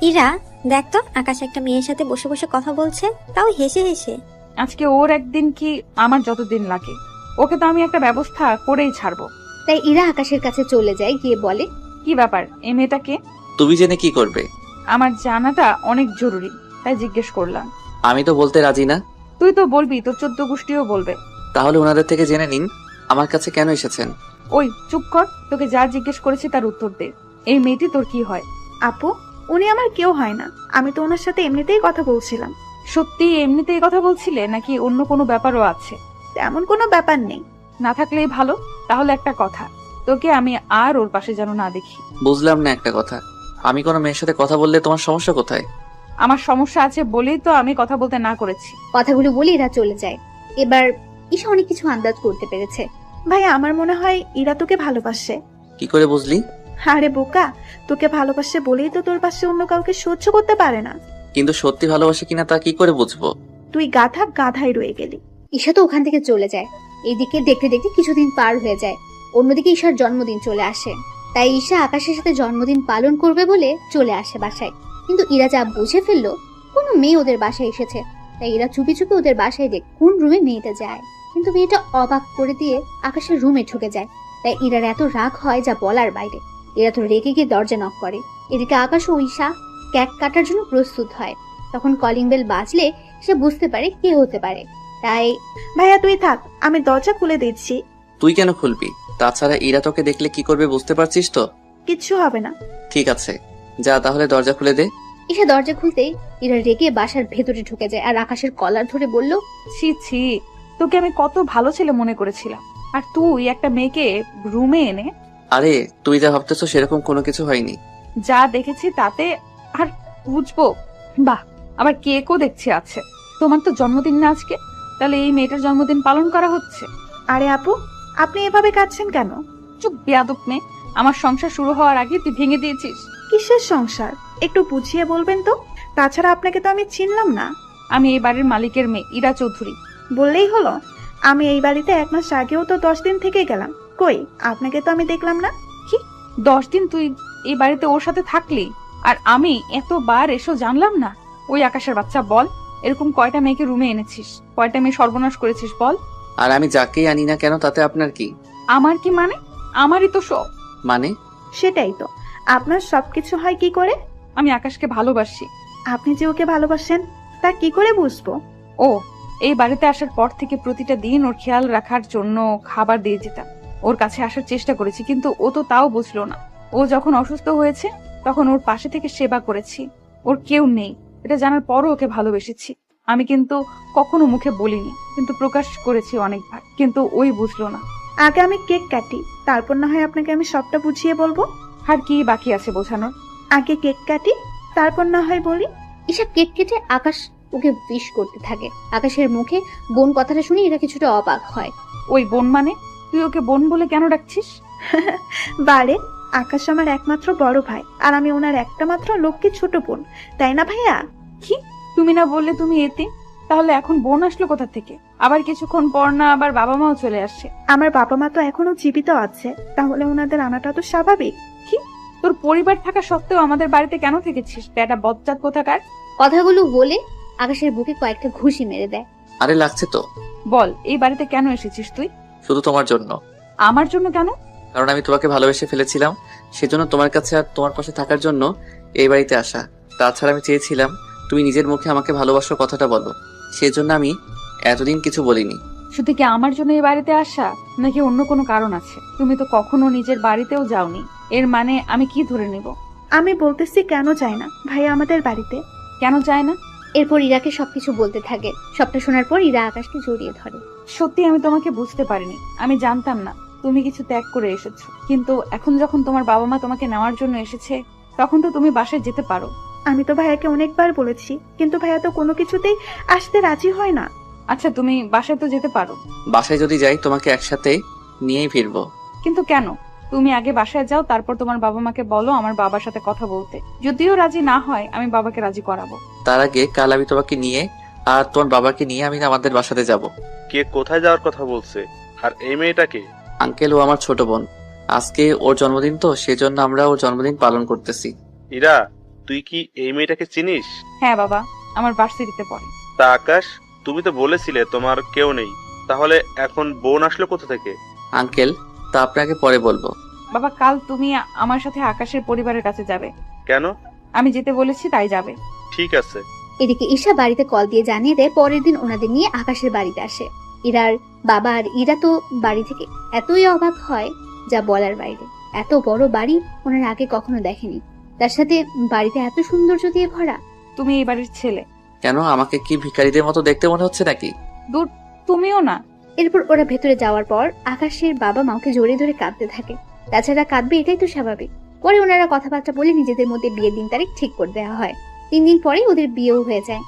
ইরা, দেখ তো আকাশ একটা মেয়ের সাথে বসে বসে কথা বলছে, তাও হেসে হেসে। আজকে ওর একদিন কি আমার যতদিন লাগে, ওকে তো আমি একটা ব্যবস্থা করেই ছাড়বো। তাই ইরা আকাশের কাছে চলে যায়, গিয়ে বলে, কি ব্যাপার, এই মেয়েটাকে? তুমি জেনে কি করবে? আমার জানাটা অনেক জরুরি, তাই জিজ্ঞেস করলাম। আমি তো বলতে রাজি না। তুই তো বলবি, তোর 14 গোষ্ঠীও বলবে। তাহলে ওনাদের থেকে জেনে নিন আমার কাছে কেন এসেছেন। ওই চুপ কর, তোকে যা জিজ্ঞেস করেছি তার উত্তর দে। এই মেয়েটি তোর কি হয়? আপু, উনি আমার কেউ হয় না, আমি তো ওনার সাথে এমনিতেই কথা বলছিলাম। সত্যি এমনিতেই কথা বলছিলে নাকি অন্য কোনো ব্যাপারও আছে? তেমন কোনো ব্যাপার নেই। না থাকলেই ভালো। তাহলে একটা কথা, তোকে আমি আর ওর পাশে যেন না দেখি। বুঝলাম না একটা কথা, আমি কোনো মেয়ের সাথে কথা বললে তোমার সমস্যা কোথায়? আমার সমস্যা আছে বলেই তো আমি কথা বলতে না করেছি। কথাগুলো বলে এরা চলে যায়। এবার ঈশা অনেক কিছু আন্দাজ করতে পেরেছে। ভাইয়া, আমার মনে হয় ইরা তোকে ভালোবাসে। কি করে বুঝলি? আরে বোকা, তোকে ভালোবাসে বলেই তো তোর পাশে অন্য কাউকে সহ্য করতে পারে না। কিন্তু সত্যি ভালোবাসে কিনা তা কি করে বুঝবো? তুই গাধাই রয়ে গেলি। ঈশা তো ওখান থেকে চলে যায়। এইদিকে দেখতে দেখতে কিছুদিন পার হয়ে যায়। অন্যদিকে ঈশার জন্মদিন চলে আসে। তাই ঈশা আকাশের সাথে জন্মদিন পালন করবে বলে চলে আসে বাসায়। কিন্তু ইরা যা বুঝে ফেললো কোনো মেয়ে ওদের বাসায় এসেছে। তাই ইরা চুপি চুপি ওদের বাসায় দেখ কোন রুমে মেয়েটা যায়। কিন্তু মেয়েটা অবাক করে দিয়ে আকাশের রুমে ঢুকে যায়। তাই ইরার এত রাগ হয় যা বলার বাইরে। এরা তো রেগে গিয়ে দরজা নক করে। এদিকে আকাশ ও ঈশা কেক কাটার জন্য প্রস্তুত হয়। তখন কলিং বেল বাজলে সে বুঝতে পারে কে হতে পারে। তাই ভাইয়া তুই থাক, আমি দরজা খুলে দিচ্ছি। তুই কেন খুলবি? তাছাড়া ইরা তোকে দেখলে কি করবে বুঝতে পারছিস তো? কিচ্ছু হবে না। ঠিক আছে, যা তাহলে দরজা খুলে দে। ঈশা দরজা খুলতেই ইরা রেগে বাসার ভেতরে ঢুকে যায় আর আকাশের কলার ধরে বলল, ছি ছি, তোকে আমি কত ভালো ছেলে মনে করেছিলাম, আর তুই একটা মেয়েকে রুমে এনে। আরে তুই যা ভাবতেছো সেরকম কোনো কিছু হয়নি। যা দেখেছি তাতে আর বুঝবো? বাহ, আবার কেকও দেখছি আছে। তোমার তো জন্মদিন না আজকে, তাহলে এই মেয়েটার জন্মদিন পালন করা হচ্ছে? আরে আপু, আপনি এভাবে কাঁদছেন কেন? চুপ বেয়াদব মেয়ে, আমার সংসার শুরু হওয়ার আগে তুই ভেঙে দিয়েছিস। কিসের সংসার? একটু বুঝিয়ে বলবেন তো। তাছাড়া আপনাকে তো আমি চিনলাম না। আমি এই বাড়ির মালিকের মেয়ে ইরা চৌধুরী। বললেই হলো? আমি এই বাড়িতে 1 মাস আগেও তো 10 দিন থেকে গেলাম। কই, আপনাকে তো আমি দেখলাম না। কি 10 দিন তুই এই বাড়িতে ওর সাথে থাকলি, আর আমি এতবার এসো জানলাম না? ওই আকাশের বাচ্চা, বল এরকম কয়টা মেয়েকে রুমে এনেছিস? কয়টা মেয়ে সর্বনাশ করেছিস বল? আর আমি যাকেই আনি না কেন তাতে আপনার কি? আমার কি মানে? আমারই তো সব। মানে? সেটাই তো, আপনার সবকিছু হয় কি করে? আমি আকাশকে ভালোবাসি। আপনি যে ওকে ভালোবাসেন তা কি করে বুঝবো? ও, এই বাড়িতে আসার পর থেকে প্রতিটা দিন ওর খেয়াল রাখার জন্য খাবার দিয়ে যেতাম। ওর কাছে আসার চেষ্টা করেছি, কিন্তু ও তো তাও বুঝলো না। ও যখন অসুস্থ হয়েছে তখন ওর পাশে থেকে সেবা করেছি। ওর কেউ নেই এটা জানার পরও ওকে ভালোবেসেছি। আমি কিন্তু কখনো মুখে বলিনি, কিন্তু প্রকাশ করেছি অনেকবার, কিন্তু ওই বুঝলো না। আগে আমি কেক কাটি, তারপর না হয় আপনাকে আমি সবটা বুঝিয়ে বলবো। আর কি বাকি আছে বোঝানোর? আগে কেক কাটি, তারপর না হয় বলি। ঈশা কেক কেটে আকাশ ওকে উইশ করতে থাকে। আকাশের মুখে বোন কথাটা শুনে এরা কিছুটা অবাক হয়। ওই বোন মানে? তুই ওকে বোন বলে কেন ডাকছিস? বারে, আকাশ আমার একমাত্র বড় ভাই, আর আমি ওনার একটা মাত্র লক্ষ্মী ছোট বোন, তাই না ভাইয়া? কি, তুমি না বললে তুমি এতে? তাহলে এখন বোন আসলো কোথা থেকে? আবার কিছুক্ষণ পর না আবার বাবা মাও চলে আসছে। আমার বাবা মা তো এখনো জীবিত আছে, তাহলে ওনাদের আনাটা তো স্বাভাবিক। কি, তোর পরিবার থাকা সত্ত্বেও আমাদের বাড়িতে কেন থেকেছিস? এটা বজ্জাত কোথাকার। কথাগুলো বলে আকাশের বুকে কয়েকটা ঘুষি মেরে দেয়। আরে লাগছে তো। বল, এই বাড়িতে কেন এসেছিস তুই? শুধু তোমার জন্য। আমার জন্য কেন? কারণ আমি তোমাকে ভালোবেসে ফেলেছিলাম, সেজন্য তোমার কাছে আর তোমার পাশে থাকার জন্য এই বাড়িতে আসা। তাছাড়া আমি চেয়েছিলাম তুমি নিজের মুখে আমাকে ভালোবাসার কথাটা বলো, সেজন্য আমি এতদিন কিছু বলিনি। শুধু কি আমার জন্য এই বাড়িতে আসা, নাকি অন্য কোনো কারণ আছে? তুমি তো কখনো নিজের বাড়িতেও যাওনি, এর মানে আমি কি ধরে নেব? আমি বলতেছি কেন যায় না ভাইয়া আমাদের বাড়িতে? কেন যায় না? এরপর ইরাকে সবকিছু বলতে থাকে। সবটা শোনার পর ইরা আকাশকে জড়িয়ে ধরে। সত্যি আমি তোমাকে বুঝতে পারিনি, আমি জানতাম না তুমি কিছু ত্যাগ করে এসেছো। কিন্তু এখন যখন তোমার বাবা মা তোমাকে নেওয়ার জন্য এসেছে, তখন তো তুমি বাসায় যেতে পারো। আমি তো ভাইয়াকে অনেকবার বলেছি, কিন্তু ভাইয়া তো কোনো কিছুতেই আসতে রাজি হয় না। আচ্ছা, তুমি বাসায় তো যেতে পারো। বাসায় যদি যাই তোমাকে একসাথে নিয়েই ফিরবো। কিন্তু কেন? তুমি আগে বাসায় যাও, তারপর তোমার বাবা মাকে বলো আমার বাবার সাথে কথা বলতে। যদিও রাজি না হয়, আমি বাবাকে রাজি করাবো। তার আগে কাল আমি তোমাকে নিয়ে আর তোমার বাবাকে নিয়ে আমি আমাদের বাসাতে যাব। কে কোথায় যাওয়ার কথা বলছে? আর এই মেয়েটাকে? আঙ্কেল, ও আমার ছোট বোন। আজকে ওর জন্মদিন তো, সেজন্য আমরা ওর জন্মদিন পালন করতেছি। ইরা, তুই কি এই মেয়েটাকে চিনিস? হ্যাঁ বাবা, আমার ভার্সিটিতে পড়ে। তা আকাশ, তুমি তো বলেছিলে তোমার কেউ নেই, তাহলে এখন বোন আসলো কোথা থেকে? আঙ্কেল, তা আপনাকে পরে বলবো। বাবা, কাল তুমি আমার সাথে আকাশের পরিবারের কাছে যাবে। কেন? আমি যেতে বলেছি তাই যাবে। ঠিক আছে। এদিকে ঈশা বাড়িতে কল দিয়ে জানিয়ে দেয় পরের দিন ওনাদের নিয়ে আকাশের বাড়িতে আসে। ইরার বাবা আর ইরা তো বাড়ি থেকে এতই অবাক হয় যা বলার বাইরে। এত বড় বাড়ি ওনার আগে কখনো দেখেনি, তার সাথে বাড়িতে এত সৌন্দর্য দিয়ে ভরা। তুমি এই বাড়ির ছেলে। কেন আমাকে কি ভিখারিদের মতো দেখতে মনে হচ্ছে নাকি? দূর, তুমিও না। এরপর ওরা ভেতরে যাওয়ার পর আকাশের বাবা মাকে জড়িয়ে ধরে কাঁদতে থাকে। তাছাড়া কাঁদবে এটাই তো স্বাভাবিক। পরে ওনারা কথাবার্তা বলে নিজেদের মধ্যে বিয়ের দিন তারিখ ঠিক করে দেওয়া হয়। 3 দিন পরেই ওদের বিয়েও হয়ে যায়।